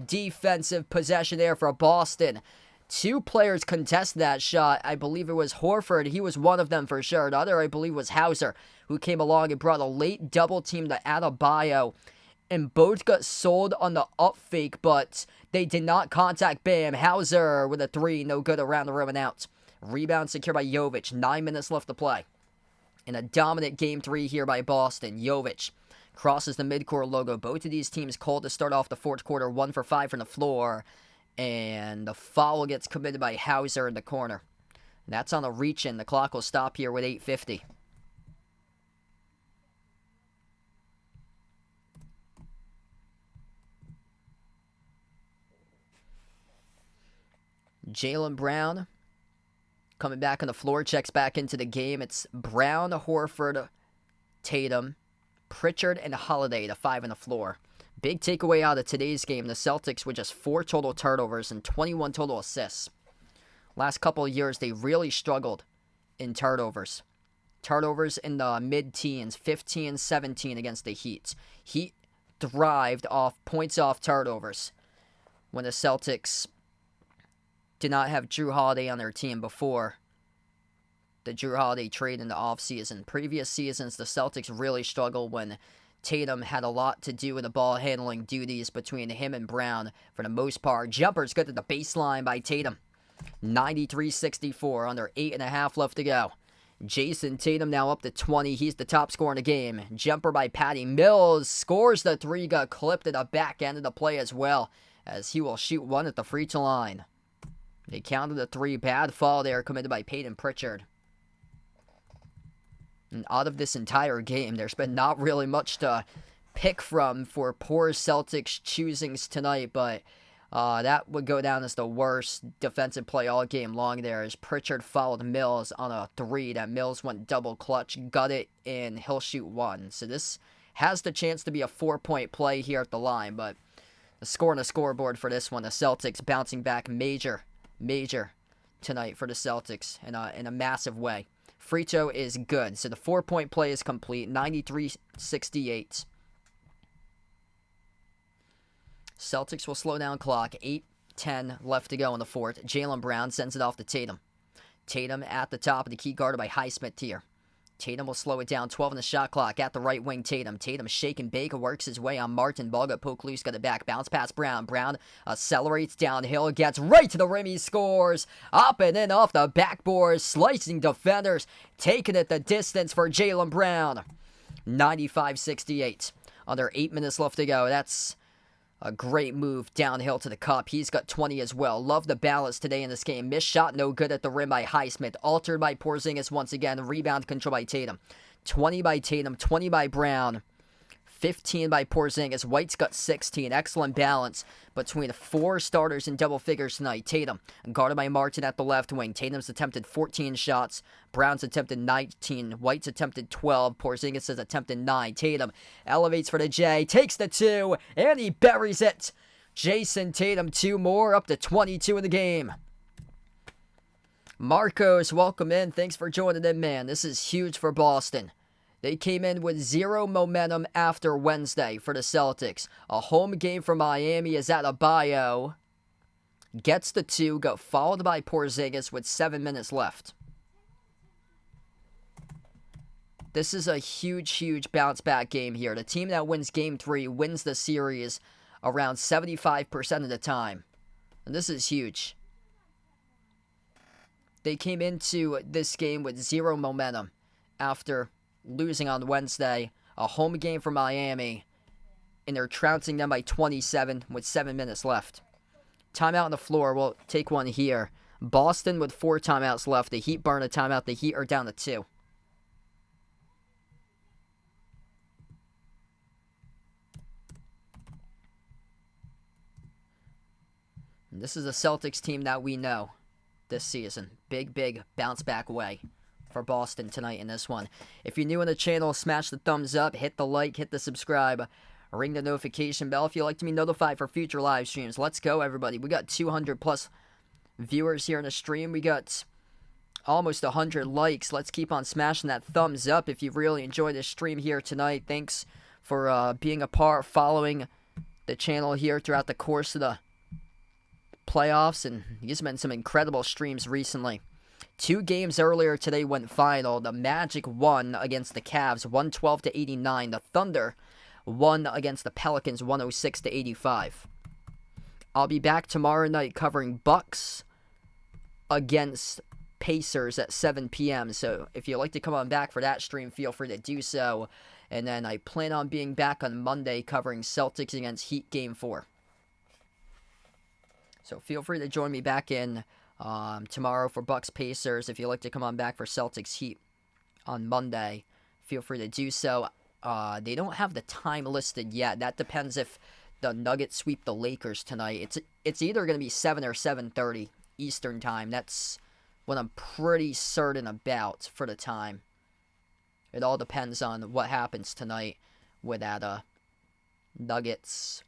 defensive possession there for Boston. 2 players contested that shot. I believe it was Horford. He was one of them for sure. The other, I believe, was Hauser, who came along and brought a late double team to Adebayo. And both got sold on the up fake, but they did not contact Bam. Hauser with a 3, no good around the rim and out. Rebound secured by Jovic. 9 minutes left to play. In a dominant game 3 here by Boston. Jovic crosses the midcourt logo. Both of these teams called to start off the fourth quarter. 1 for 5 from the floor. And the foul gets committed by Hauser in the corner. That's on a reach-in. The clock will stop here with 8:50. Jaylen Brown coming back on the floor, checks back into the game. It's Brown, Horford, Tatum, Pritchard, and Holiday, the 5 on the floor. Big takeaway out of today's game, the Celtics with just 4 total turnovers and 21 total assists. Last couple of years, they really struggled in turnovers. Turnovers in the mid-teens, 15, 17 against the Heat. Heat thrived off points off turnovers when the Celtics did not have Drew Holiday on their team before the Drew Holiday trade in the offseason. Previous seasons, the Celtics really struggled when Tatum had a lot to do with the ball handling duties between him and Brown for the most part. Jumper's good at the baseline by Tatum. 93-64, under 8.5 left to go. Jason Tatum now up to 20. He's the top scorer in the game. Jumper by Patty Mills. Scores the 3. Got clipped at the back end of the play as well, as he will shoot 1 at the free throw line. They counted the 3. Bad foul there committed by Peyton Pritchard. And out of this entire game, there's been not really much to pick from for poor Celtics choosings tonight, but that would go down as the worst defensive play all game long there, as Pritchard fouled Mills on a 3 that Mills went double clutch, got it, and he'll shoot 1. So this has the chance to be a 4-point play here at the line, but the score on the scoreboard for this one, the Celtics bouncing back major tonight for the Celtics in a massive way. Free throw is good, so the 4-point play is complete. 93-68. Celtics will slow down clock. 8:10 left to go in the fourth. Jaylen Brown sends it off to Tatum. Tatum at the top of the key, guarded by Highsmith here. Tatum will slow it down. 12 in the shot clock at the right wing. Tatum shake and bake, works his way on Martin. Ball got poke loose, got it back. Bounce past Brown. Brown accelerates downhill, gets right to the rim. He scores. Up and in off the backboard. Slicing defenders. Taking it the distance for Jaylen Brown. 95-68. Under 8 minutes left to go. That's A great move downhill to the cup. He's got 20 as well. Love the balance today in this game. Missed shot, no good at the rim by Highsmith. Altered by Porzingis once again. Rebound control by Tatum. 20 by Tatum, 20 by Brown. 15 by Porzingis. White's got 16. Excellent balance between 4 starters in double figures tonight. Tatum, guarded by Martin at the left wing. Tatum's attempted 14 shots. Brown's attempted 19. White's attempted 12. Porzingis has attempted 9. Tatum elevates for the J. Takes the 2. And he buries it. Jason Tatum, 2 more. Up to 22 in the game. Marcos, welcome in. Thanks for joining in, man. This is huge for Boston. They came in with 0 momentum after Wednesday for the Celtics. A home game for Miami is at Adebayo. Gets the 2, got followed by Porzingis with 7 minutes left. This is a huge bounce back game here. The team that wins game 3 wins the series around 75% of the time. And this is huge. They came into this game with 0 momentum after losing on Wednesday, a home game for Miami, and they're trouncing them by 27 with 7 minutes left. Timeout on the floor, we'll take one here. Boston with 4 timeouts left. The Heat burn a timeout. The Heat are down to 2. And this is a Celtics team that we know this season. Big bounce back way for Boston tonight in this one. If you're new on the channel, smash the thumbs up, hit the like, hit the subscribe, ring the notification bell if you'd like to be notified for future live streams. Let's go, everybody. We got 200 plus viewers here in the stream. We got almost 100 likes. Let's keep on smashing that thumbs up if you really enjoyed this stream here tonight. Thanks for being a part, following the channel here throughout the course of the playoffs, and these have been some incredible streams recently. 2 games earlier today went final. The Magic won against the Cavs 112-89. The Thunder won against the Pelicans 106-85. I'll be back tomorrow night covering Bucks against Pacers at 7 p.m. So if you'd like to come on back for that stream, feel free to do so. And then I plan on being back on Monday covering Celtics against Heat Game 4. So feel free to join me back in tomorrow for Bucks Pacers. If you'd like to come on back for Celtics Heat on Monday, feel free to do so. They don't have the time listed yet. That depends if the Nuggets sweep the Lakers tonight. It's either going to be 7 or 7:30 Eastern time. That's what I'm pretty certain about for the time. It all depends on what happens tonight with that Nuggets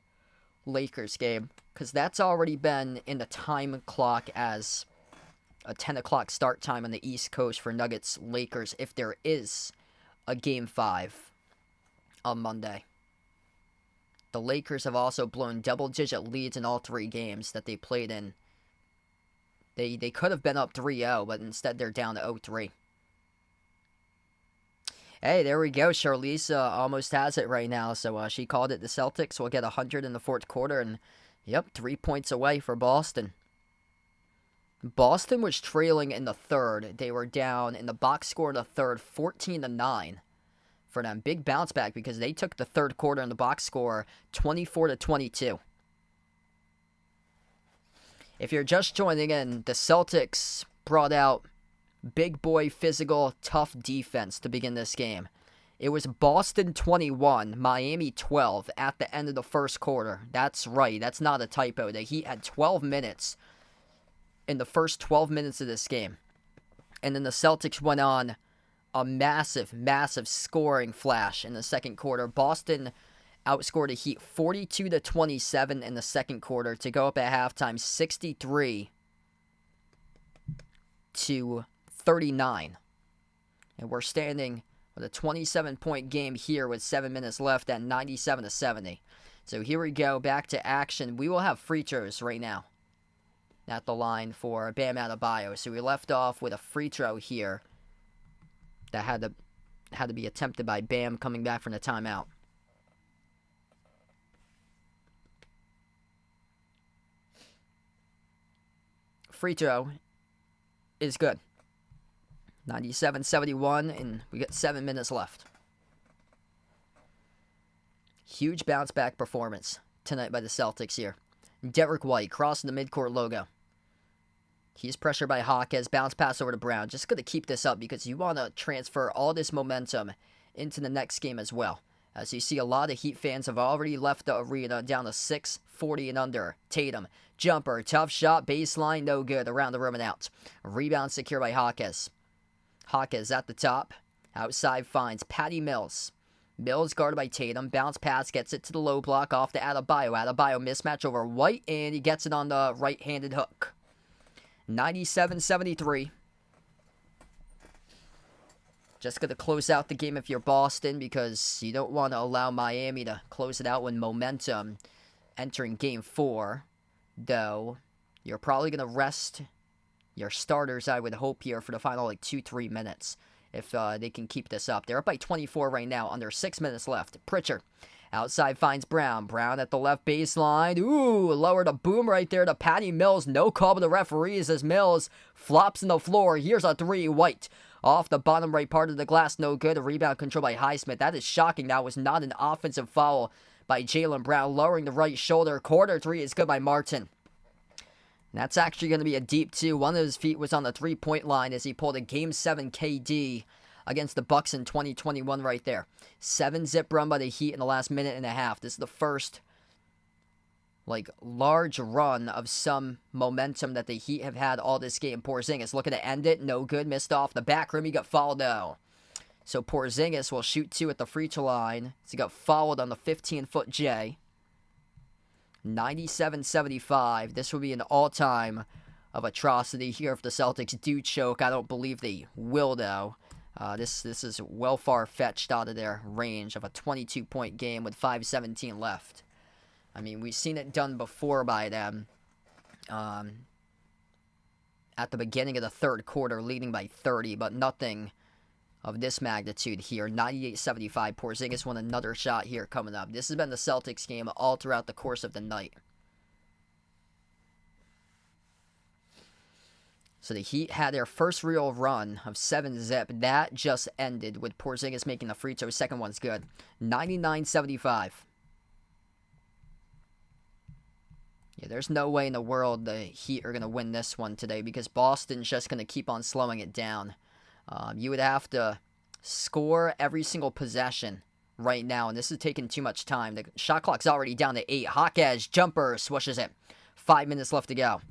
Lakers game, because that's already been in the time clock as a 10 o'clock start time on the East Coast for Nuggets Lakers if there is a Game 5 on Monday. The Lakers have also blown double-digit leads in all 3 games that they played in. They could have been up 3-0, but instead they're down to 0-3. Hey, there we go. Charlize almost has it right now. So she called it the Celtics will get 100 in the 4th quarter. And, yep, 3 points away for Boston. Boston was trailing in the 3rd. They were down in the box score in the 3rd, 14-9 for them. Big bounce back because they took the 3rd quarter in the box score 24-22. If you're just joining in, the Celtics brought out big boy, physical, tough defense to begin this game. It was Boston 21, Miami 12 at the end of the 1st quarter. That's right. That's not a typo. The Heat had 12 minutes in the first 12 minutes of this game. And then the Celtics went on a massive scoring flash in the 2nd quarter. Boston outscored the Heat 42-27 in the 2nd quarter to go up at halftime 63-39. And we're standing with a 27-point game here with 7 minutes left at 97-70. So here we go, back to action. We will have free throws right now at the line for Bam Adebayo. So we left off with a free throw here that had to be attempted by Bam coming back from the timeout. Free throw is good. 97-71, and we got 7 minutes left. Huge bounce back performance tonight by the Celtics here. Derek White crossing the midcourt logo. He's pressured by Hawkes. Bounce pass over to Brown. Just going to keep this up because you want to transfer all this momentum into the next game as well. As you see, a lot of Heat fans have already left the arena down to 6:40 and under. Tatum, jumper, tough shot, baseline, no good. Around the rim and out. Rebound secure by Hawkes. Hawkes at the top. Outside finds Patty Mills. Mills guarded by Tatum. Bounce pass gets it to the low block off to Adebayo. Adebayo mismatch over White, and he gets it on the right-handed hook. 97-73. Just going to close out the game if you're Boston because you don't want to allow Miami to close it out with momentum entering Game 4. Though, you're probably going to rest your starters, I would hope, here for the final 2-3 minutes if they can keep this up. They're up by 24 right now, under 6 minutes left. Pritchard outside finds Brown. Brown at the left baseline. Ooh, lowered a boom right there to Patty Mills. No call by the referees as Mills flops in the floor. Here's a three. White off the bottom right part of the glass. No good. A rebound control by Highsmith. That is shocking. That was not an offensive foul by Jaylen Brown. Lowering the right shoulder. Corner three is good by Martin. And that's actually going to be a deep two. One of his feet was on the three-point line as he pulled a Game 7 KD against the Bucks in 2021 right there. 7-zip run by the Heat in the last minute and a half. This is the first large run of some momentum that the Heat have had all this game. Porzingis looking to end it. No good. Missed off the back rim. He got fouled though. So Porzingis will shoot two at the free throw line. So he got fouled on the 15-foot J. 97-75. This will be an all-time of atrocity here if the Celtics do choke. I don't believe they will though. This is well far-fetched out of their range of a 22-point game with 5:17 left. I mean, we've seen it done before by them at the beginning of the third quarter, leading by 30, but nothing of this magnitude here. 98-75. Porzingis won another shot here coming up. This has been the Celtics game all throughout the course of the night. So the Heat had their first real run of 7-zip. That just ended with Porzingis making the free throw. Second one's good. 99-75. Yeah, there's no way in the world the Heat are going to win this one today because Boston's just going to keep on slowing it down. You would have to score every single possession right now, and this is taking too much time. The shot clock's already down to 8. Hawkes jumper swishes it. 5 minutes left to go.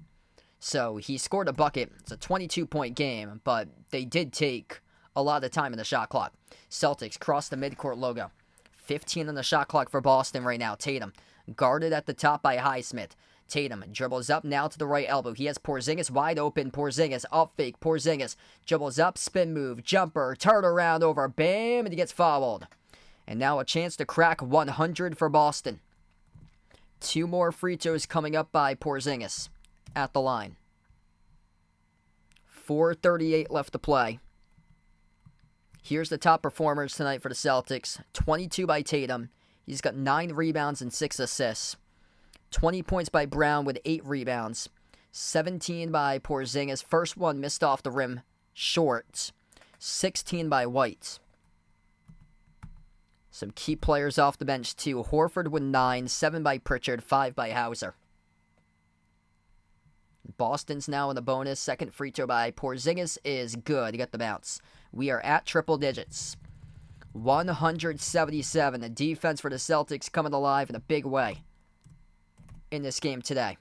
So he scored a bucket. It's a 22-point game, but they did take a lot of time in the shot clock. Celtics cross the midcourt logo. 15 on the shot clock for Boston right now. Tatum guarded at the top by Highsmith. Tatum dribbles up now to the right elbow. He has Porzingis wide open. Porzingis off fake. Porzingis dribbles up, spin move, jumper, turn around over, bam, and he gets fouled. And now a chance to crack 100 for Boston. 2 more free throws coming up by Porzingis at the line. 4:38 left to play. Here's the top performers tonight for the Celtics. 22 by Tatum. He's got 9 rebounds and 6 assists. 20 points by Brown with 8 rebounds. 17 by Porzingis. First one missed off the rim short. 16 by White. Some key players off the bench too. Horford with 9. 7 by Pritchard. 5 by Hauser. Boston's now in the bonus. Second free throw by Porzingis is good. He got the bounce. We are at triple digits. 177. The defense for the Celtics coming alive in a big way in this game today.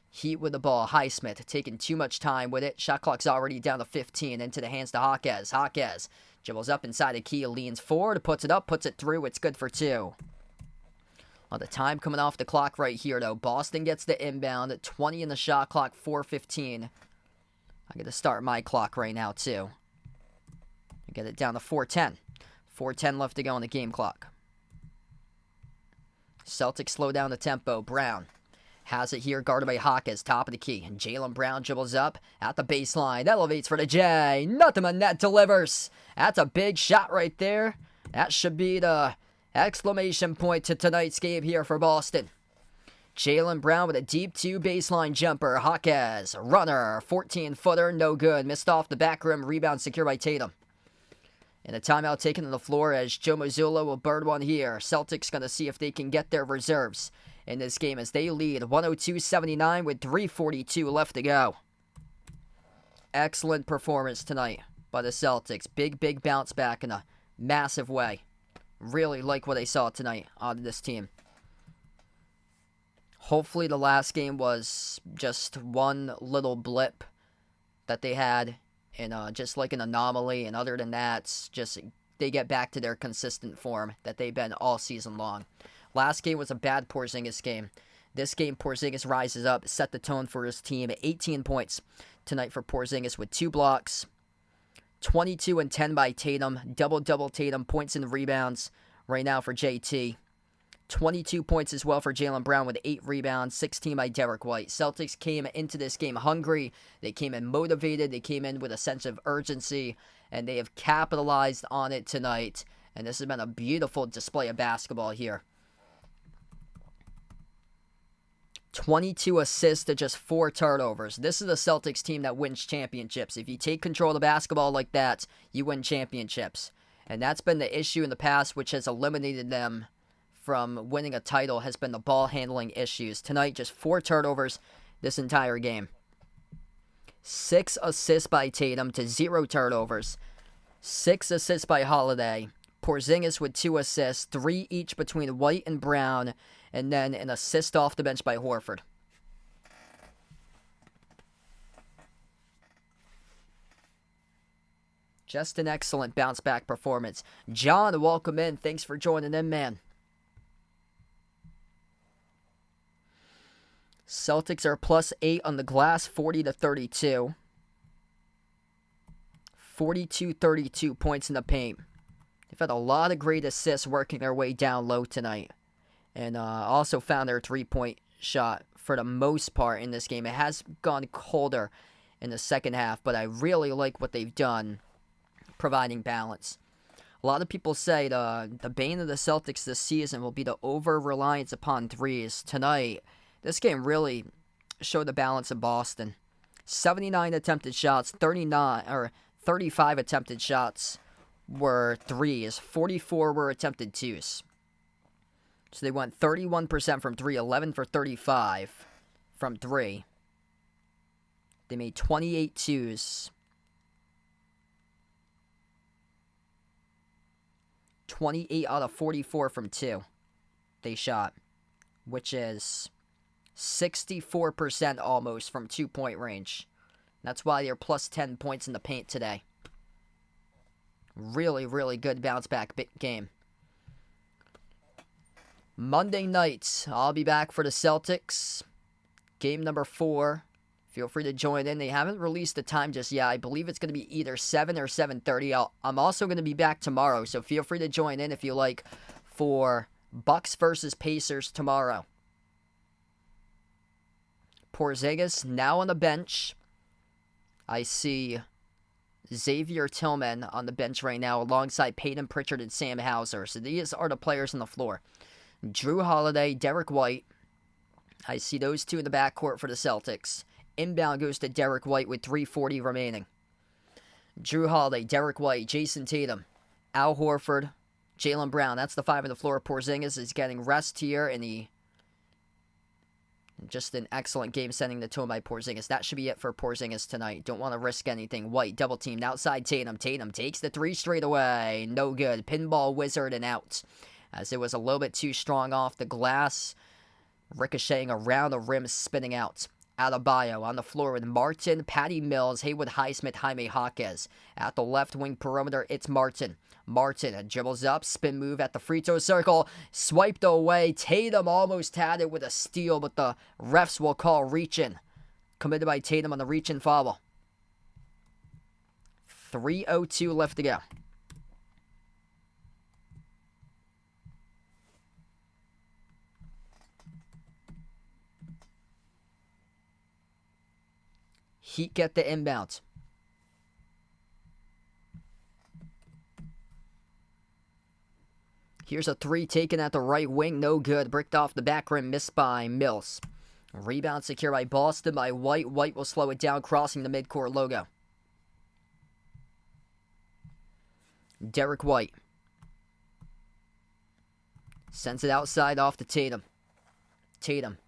Heat with the ball. Highsmith taking too much time with it. Shot clock's already down to 15. Into the hands to Hawkes. Hawkes dribbles up inside the key. Leans forward. Puts it up. Puts it through. It's good for 2. Well, the time coming off the clock right here, though. Boston gets the inbound. 20 in the shot clock. 4:15. I got to start my clock right now, too. I get it down to 4:10. 4:10 left to go on the game clock. Celtics slow down the tempo. Brown has it here, guarded by Hawkes, top of the key. And Jaylen Brown dribbles up at the baseline. Elevates for the J. Nothing but net delivers. That's a big shot right there. That should be the exclamation point to tonight's game here for Boston. Jaylen Brown with a deep 2 baseline jumper. Hawkes, runner, 14-footer, no good. Missed off the back rim. Rebound secured by Tatum. And a timeout taken to the floor as Joe Mazzulla will bird one here. Celtics going to see if they can get their reserves in this game as they lead 102-79 with 3:42 left to go. Excellent performance tonight by the Celtics. Big bounce back in a massive way. Really like what I saw tonight out of this team. Hopefully the last game was just one little blip that they had, and just like an anomaly, and other than that, just they get back to their consistent form that they've been all season long. Last game was a bad Porzingis game. This game, Porzingis rises up, set the tone for his team. 18 points tonight for Porzingis with 2 blocks. 22 and 10 by Tatum. Double-double Tatum, points and rebounds right now for JT. 22 points as well for Jaylen Brown with 8 rebounds, 16 by Derek White. Celtics came into this game hungry. They came in motivated. They came in with a sense of urgency, and they have capitalized on it tonight. And this has been a beautiful display of basketball here. 22 assists to just 4 turnovers. This is a Celtics team that wins championships. If you take control of the basketball like that, you win championships. And that's been the issue in the past, which has eliminated them from winning a title, has been the ball handling issues. Tonight, just 4 turnovers this entire game. 6 assists by Tatum to 0 turnovers. 6 assists by Holiday. Porzingis with 2 assists, 3 each between White and Brown, and then an assist off the bench by Horford. Just an excellent bounce-back performance. John, welcome in. Thanks for joining in, man. Celtics are +8 on the glass, 40-32. 42-32 points in the paint. They've had a lot of great assists working their way down low tonight. And also found their 3-point shot for the most part in this game. It has gone colder in the second half, but I really like what they've done providing balance. A lot of people say the bane of the Celtics this season will be the over-reliance upon threes. Tonight, this game really showed the balance of Boston. 79 attempted shots, 35 attempted shots were threes, 44 were attempted twos. So they went 31% from 3, 11 for 35 from 3. They made 28 twos. 28 out of 44 from 2 they shot, which is 64% almost from 2-point range. That's why they're +10 points in the paint today. Really, really good bounce-back game. Monday nights, I'll be back for the Celtics. Game number 4. Feel free to join in. They haven't released the time just yet. I believe it's going to be either 7 or 7:30. I'm also going to be back tomorrow, so feel free to join in if you like for Bucks versus Pacers tomorrow. Porzingis now on the bench. I see Xavier Tillman on the bench right now alongside Peyton Pritchard and Sam Hauser. So these are the players on the floor. Drew Holiday, Derek White. I see those two in the backcourt for the Celtics. Inbound goes to Derek White with 3:40 remaining. Drew Holiday, Derek White, Jason Tatum, Al Horford, Jaylen Brown. That's the 5 on the floor. Porzingis is getting rest here, and just an excellent game setting the tone by Porzingis. That should be it for Porzingis tonight. Don't want to risk anything. White, double teamed outside Tatum. Tatum takes the 3 straight away. No good. Pinball wizard and out, as it was a little bit too strong off the glass. Ricocheting around the rim, spinning out. Adebayo on the floor with Martin, Patty Mills, Haywood Highsmith, Jaime Jaquez. At the left wing perimeter, it's Martin. Martin dribbles up, spin move at the free throw circle, swiped away. Tatum almost had it with a steal, but the refs will call reach-in. Committed by Tatum on the reach-in foul. 3:02 left to go. Heat get the inbound. Here's a 3 taken at the right wing. No good. Bricked off the back rim. Missed by Mills. Rebound secure by Boston by White. White will slow it down, crossing the midcourt logo. Derek White. Sends it outside off to Tatum. Tatum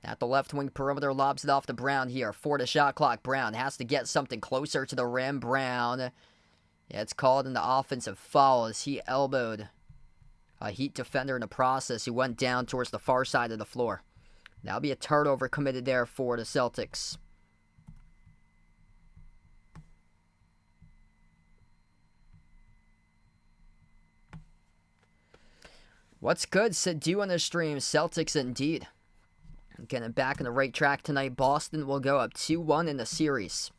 at the left wing perimeter, lobs it off to Brown here. 4 to shot clock. Brown has to get something closer to the rim. Brown, yeah, it's called an offensive foul as he elbowed a Heat defender in the process who went down towards the far side of the floor. That'll be a turnover committed there for the Celtics. What's good? Sadu on the stream. Celtics indeed. Getting back on the right track tonight. Boston will go up 2-1 in the series.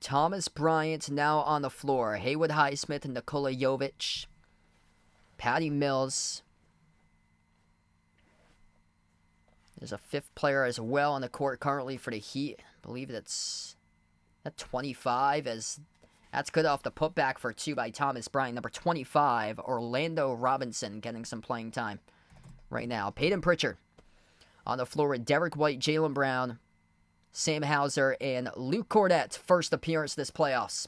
Thomas Bryant now on the floor. Haywood Highsmith and Nikola Jovic. Patty Mills. There's a 5th player as well on the court currently for the Heat. I believe that's at 25, as that's good off the putback for 2 by Thomas Bryant. Number 25, Orlando Robinson, getting some playing time right now. Peyton Pritchard on the floor with Derek White, Jaylen Brown, Sam Hauser, and Luke Cornett. First appearance this playoffs.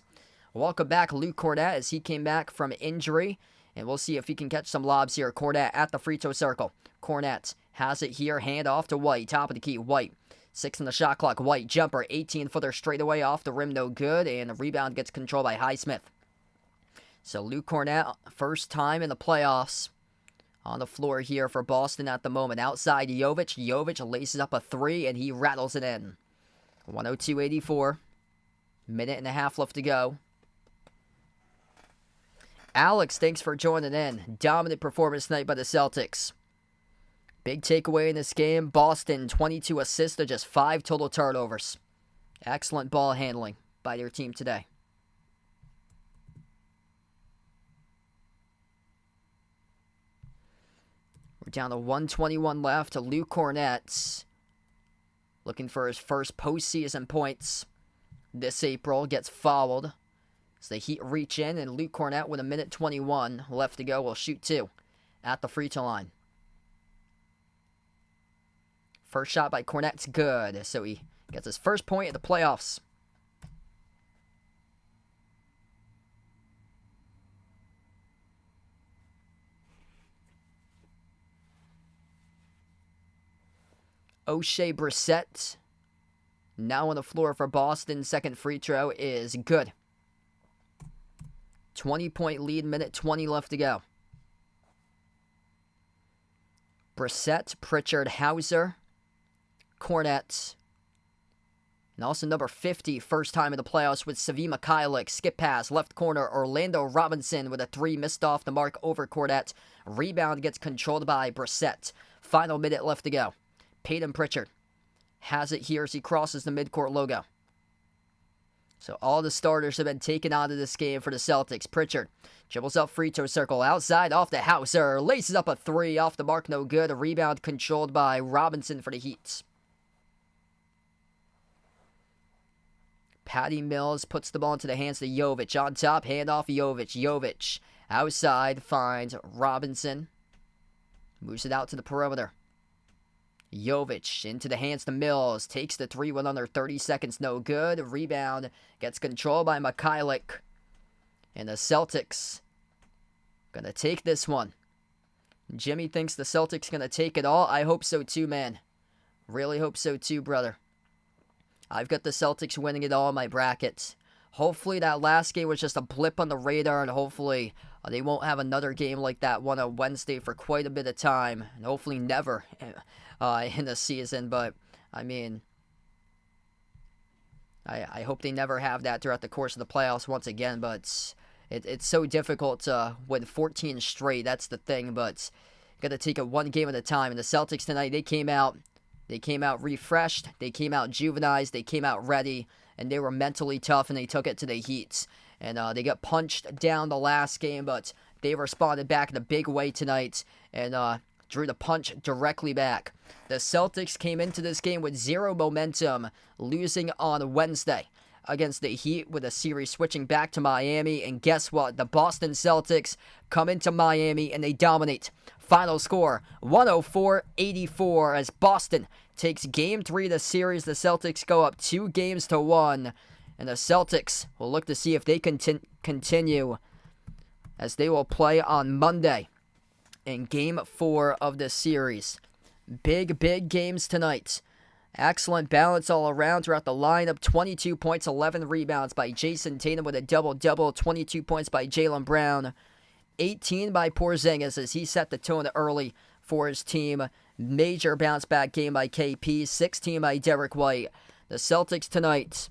Welcome back, Luke Cornett, as he came back from injury. And we'll see if he can catch some lobs here. Cornett at the free throw circle. Cornett has it here. Hand off to White. Top of the key. White. 6 on the shot clock. White jumper. 18-footer straight away off the rim. No good. And the rebound gets controlled by Highsmith. So Luke Cornett, first time in the playoffs on the floor here for Boston at the moment. Outside Jovic. Jovic laces up a 3 and he rattles it in. 102-84. Minute and a half left to go. Alex, thanks for joining in. Dominant performance tonight by the Celtics. Big takeaway in this game. Boston, 22 assists to just 5 total turnovers. Excellent ball handling by their team today. We're down to 1:21 left. Luke Cornett, looking for his first postseason points this April, gets fouled. So the Heat reach in, and Luke Cornett with 1:21 left to go will shoot 2 at the free throw line. First shot by Cornett's good, so he gets his first point at the playoffs. O'Shea Brissett now on the floor for Boston. Second free throw is good. 20-point lead, minute 20 left to go. Brissett, Pritchard, Hauser, Cornett, and also number 50, first time in the playoffs with Svi Mikhailiuk. Skip pass, left corner, Orlando Robinson with a 3 missed off the mark over Cornett. Rebound gets controlled by Brissett. Final minute left to go. Peyton Pritchard has it here as he crosses the midcourt logo. So all the starters have been taken out of this game for the Celtics. Pritchard dribbles up free throw circle. Outside off to Hauser. Laces up a 3 off the mark. No good. A rebound controlled by Robinson for the Heat. Patty Mills puts the ball into the hands of Jovic. On top, handoff Jovic. Jovic outside finds Robinson. Moves it out to the perimeter. Jovic into the hands to Mills. Takes the 3 with under 30 seconds. No good. Rebound gets controlled by Mikhailiuk. And the Celtics going to take this one. Jimmy thinks the Celtics going to take it all. I hope so too, man. Really hope so too, brother. I've got the Celtics winning it all in my brackets. Hopefully that last game was just a blip on the radar, and hopefully they won't have another game like that one on Wednesday for quite a bit of time, and hopefully never in the season. But I mean, I hope they never have that throughout the course of the playoffs once again. But it's so difficult to win 14 straight. That's the thing. But got to take it one game at a time. And the Celtics tonight, they came out refreshed. They came out juvenized. They came out ready. And they were mentally tough, and they took it to the Heat. And they got punched down the last game, but they responded back in a big way tonight and drew the punch directly back. The Celtics came into this game with 0 momentum, losing on Wednesday against the Heat with a series switching back to Miami. And guess what? The Boston Celtics come into Miami, and they dominate Final score 104-84 as Boston takes Game 3 of the series. The Celtics go up 2-1, and the Celtics will look to see if they continue as they will play on Monday in Game 4 of the series. Big games tonight. Excellent balance all around throughout the lineup. 22 points, 11 rebounds by Jason Tatum with a double-double. 22 points by Jaylen Brown. 18 by Porzingis as he set the tone early for his team. Major bounce-back game by KP. 16 by Derek White. The Celtics tonight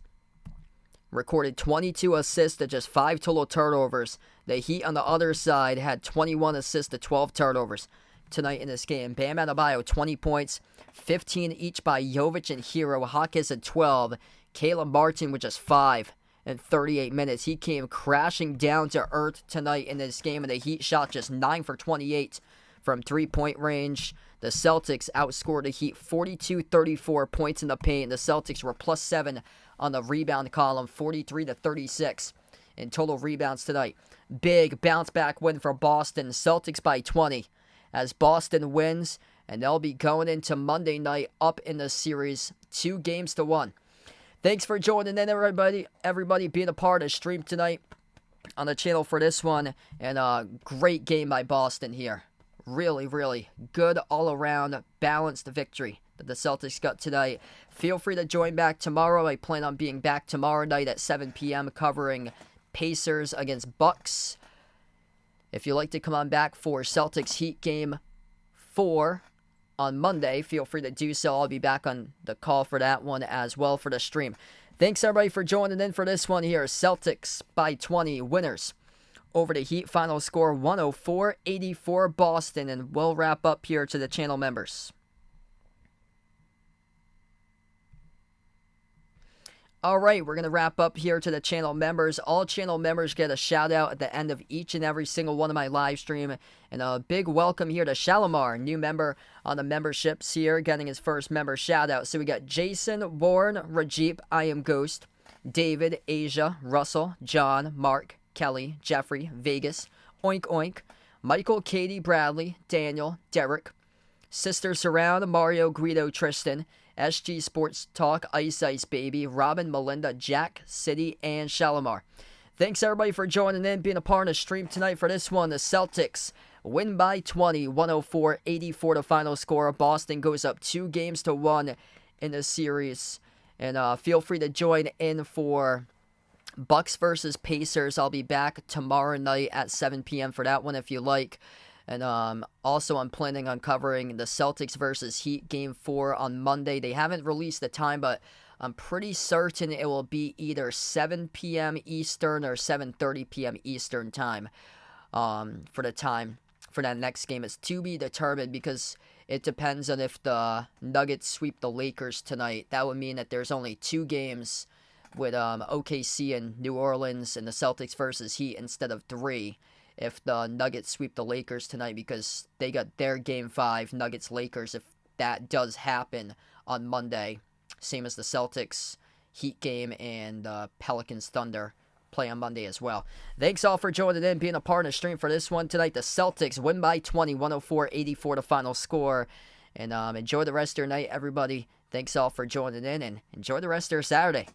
recorded 22 assists to just 5 total turnovers. The Heat on the other side had 21 assists to 12 turnovers tonight in this game. Bam Adebayo, 20 points, 15 each by Jovic and Hero. Hawkins at 12. Caleb Martin with just 5 in 38 minutes. He came crashing down to earth tonight in this game, and the Heat shot just 9 for 28 from three-point range. The Celtics outscored the Heat 42-34 points in the paint. The Celtics were +7 on the rebound column, 43-36 in total rebounds tonight. Big bounce-back win for Boston. Celtics by 20 as Boston wins, and they'll be going into Monday night up in the series 2-1. Thanks for joining in, everybody being a part of the stream tonight on the channel for this one. And a great game by Boston here. Really good all-around balanced victory that the Celtics got tonight. Feel free to join back tomorrow. I plan on being back tomorrow night at 7 p.m. covering Pacers against Bucks. If you'd like to come on back for Celtics Heat Game 4 on Monday, feel free to do so. I'll be back on the call for that one as well for the stream. Thanks, everybody, for joining in for this one here. Celtics by 20 winners over the Heat. Final score 104-84 Boston, and we'll wrap up here to the channel members. Alright, we're going to wrap up here to the channel members. All channel members get a shout out at the end of each and every single one of my live stream. And a big welcome here to Shalimar, new member on the memberships here, getting his first member shout out. So we got Jason, Warren, Rajip, I Am Ghost, David, Asia, Russell, John, Mark, Kelly, Jeffrey, Vegas, Oink Oink, Michael, Katie, Bradley, Daniel, Derek, Sister Surround, Mario, Guido, Tristan, SG Sports Talk, Ice Baby, Robin, Melinda, Jack, City, and Shalimar. Thanks, everybody, for joining in, being a part of the stream tonight for this one. The Celtics win by 20, 104-84 the final score. Boston goes up 2-1 in the series. And feel free to join in for Bucks versus Pacers. I'll be back tomorrow night at 7 p.m. for that one if you like. And also, I'm planning on covering the Celtics versus Heat Game 4 on Monday. They haven't released the time, but I'm pretty certain it will be either 7 p.m. Eastern or 7:30 p.m. Eastern time for the time for that next game. It's to be determined because it depends on if the Nuggets sweep the Lakers tonight. That would mean that there's only 2 games with OKC and New Orleans and the Celtics versus Heat instead of 3. If the Nuggets sweep the Lakers tonight, because they got their Game 5, Nuggets-Lakers, if that does happen on Monday. Same as the Celtics Heat game and Pelicans-Thunder play on Monday as well. Thanks all for joining in, being a part of the stream for this one tonight. The Celtics win by 20, 104-84 the final score. And enjoy the rest of your night, everybody. Thanks all for joining in, and enjoy the rest of your Saturday.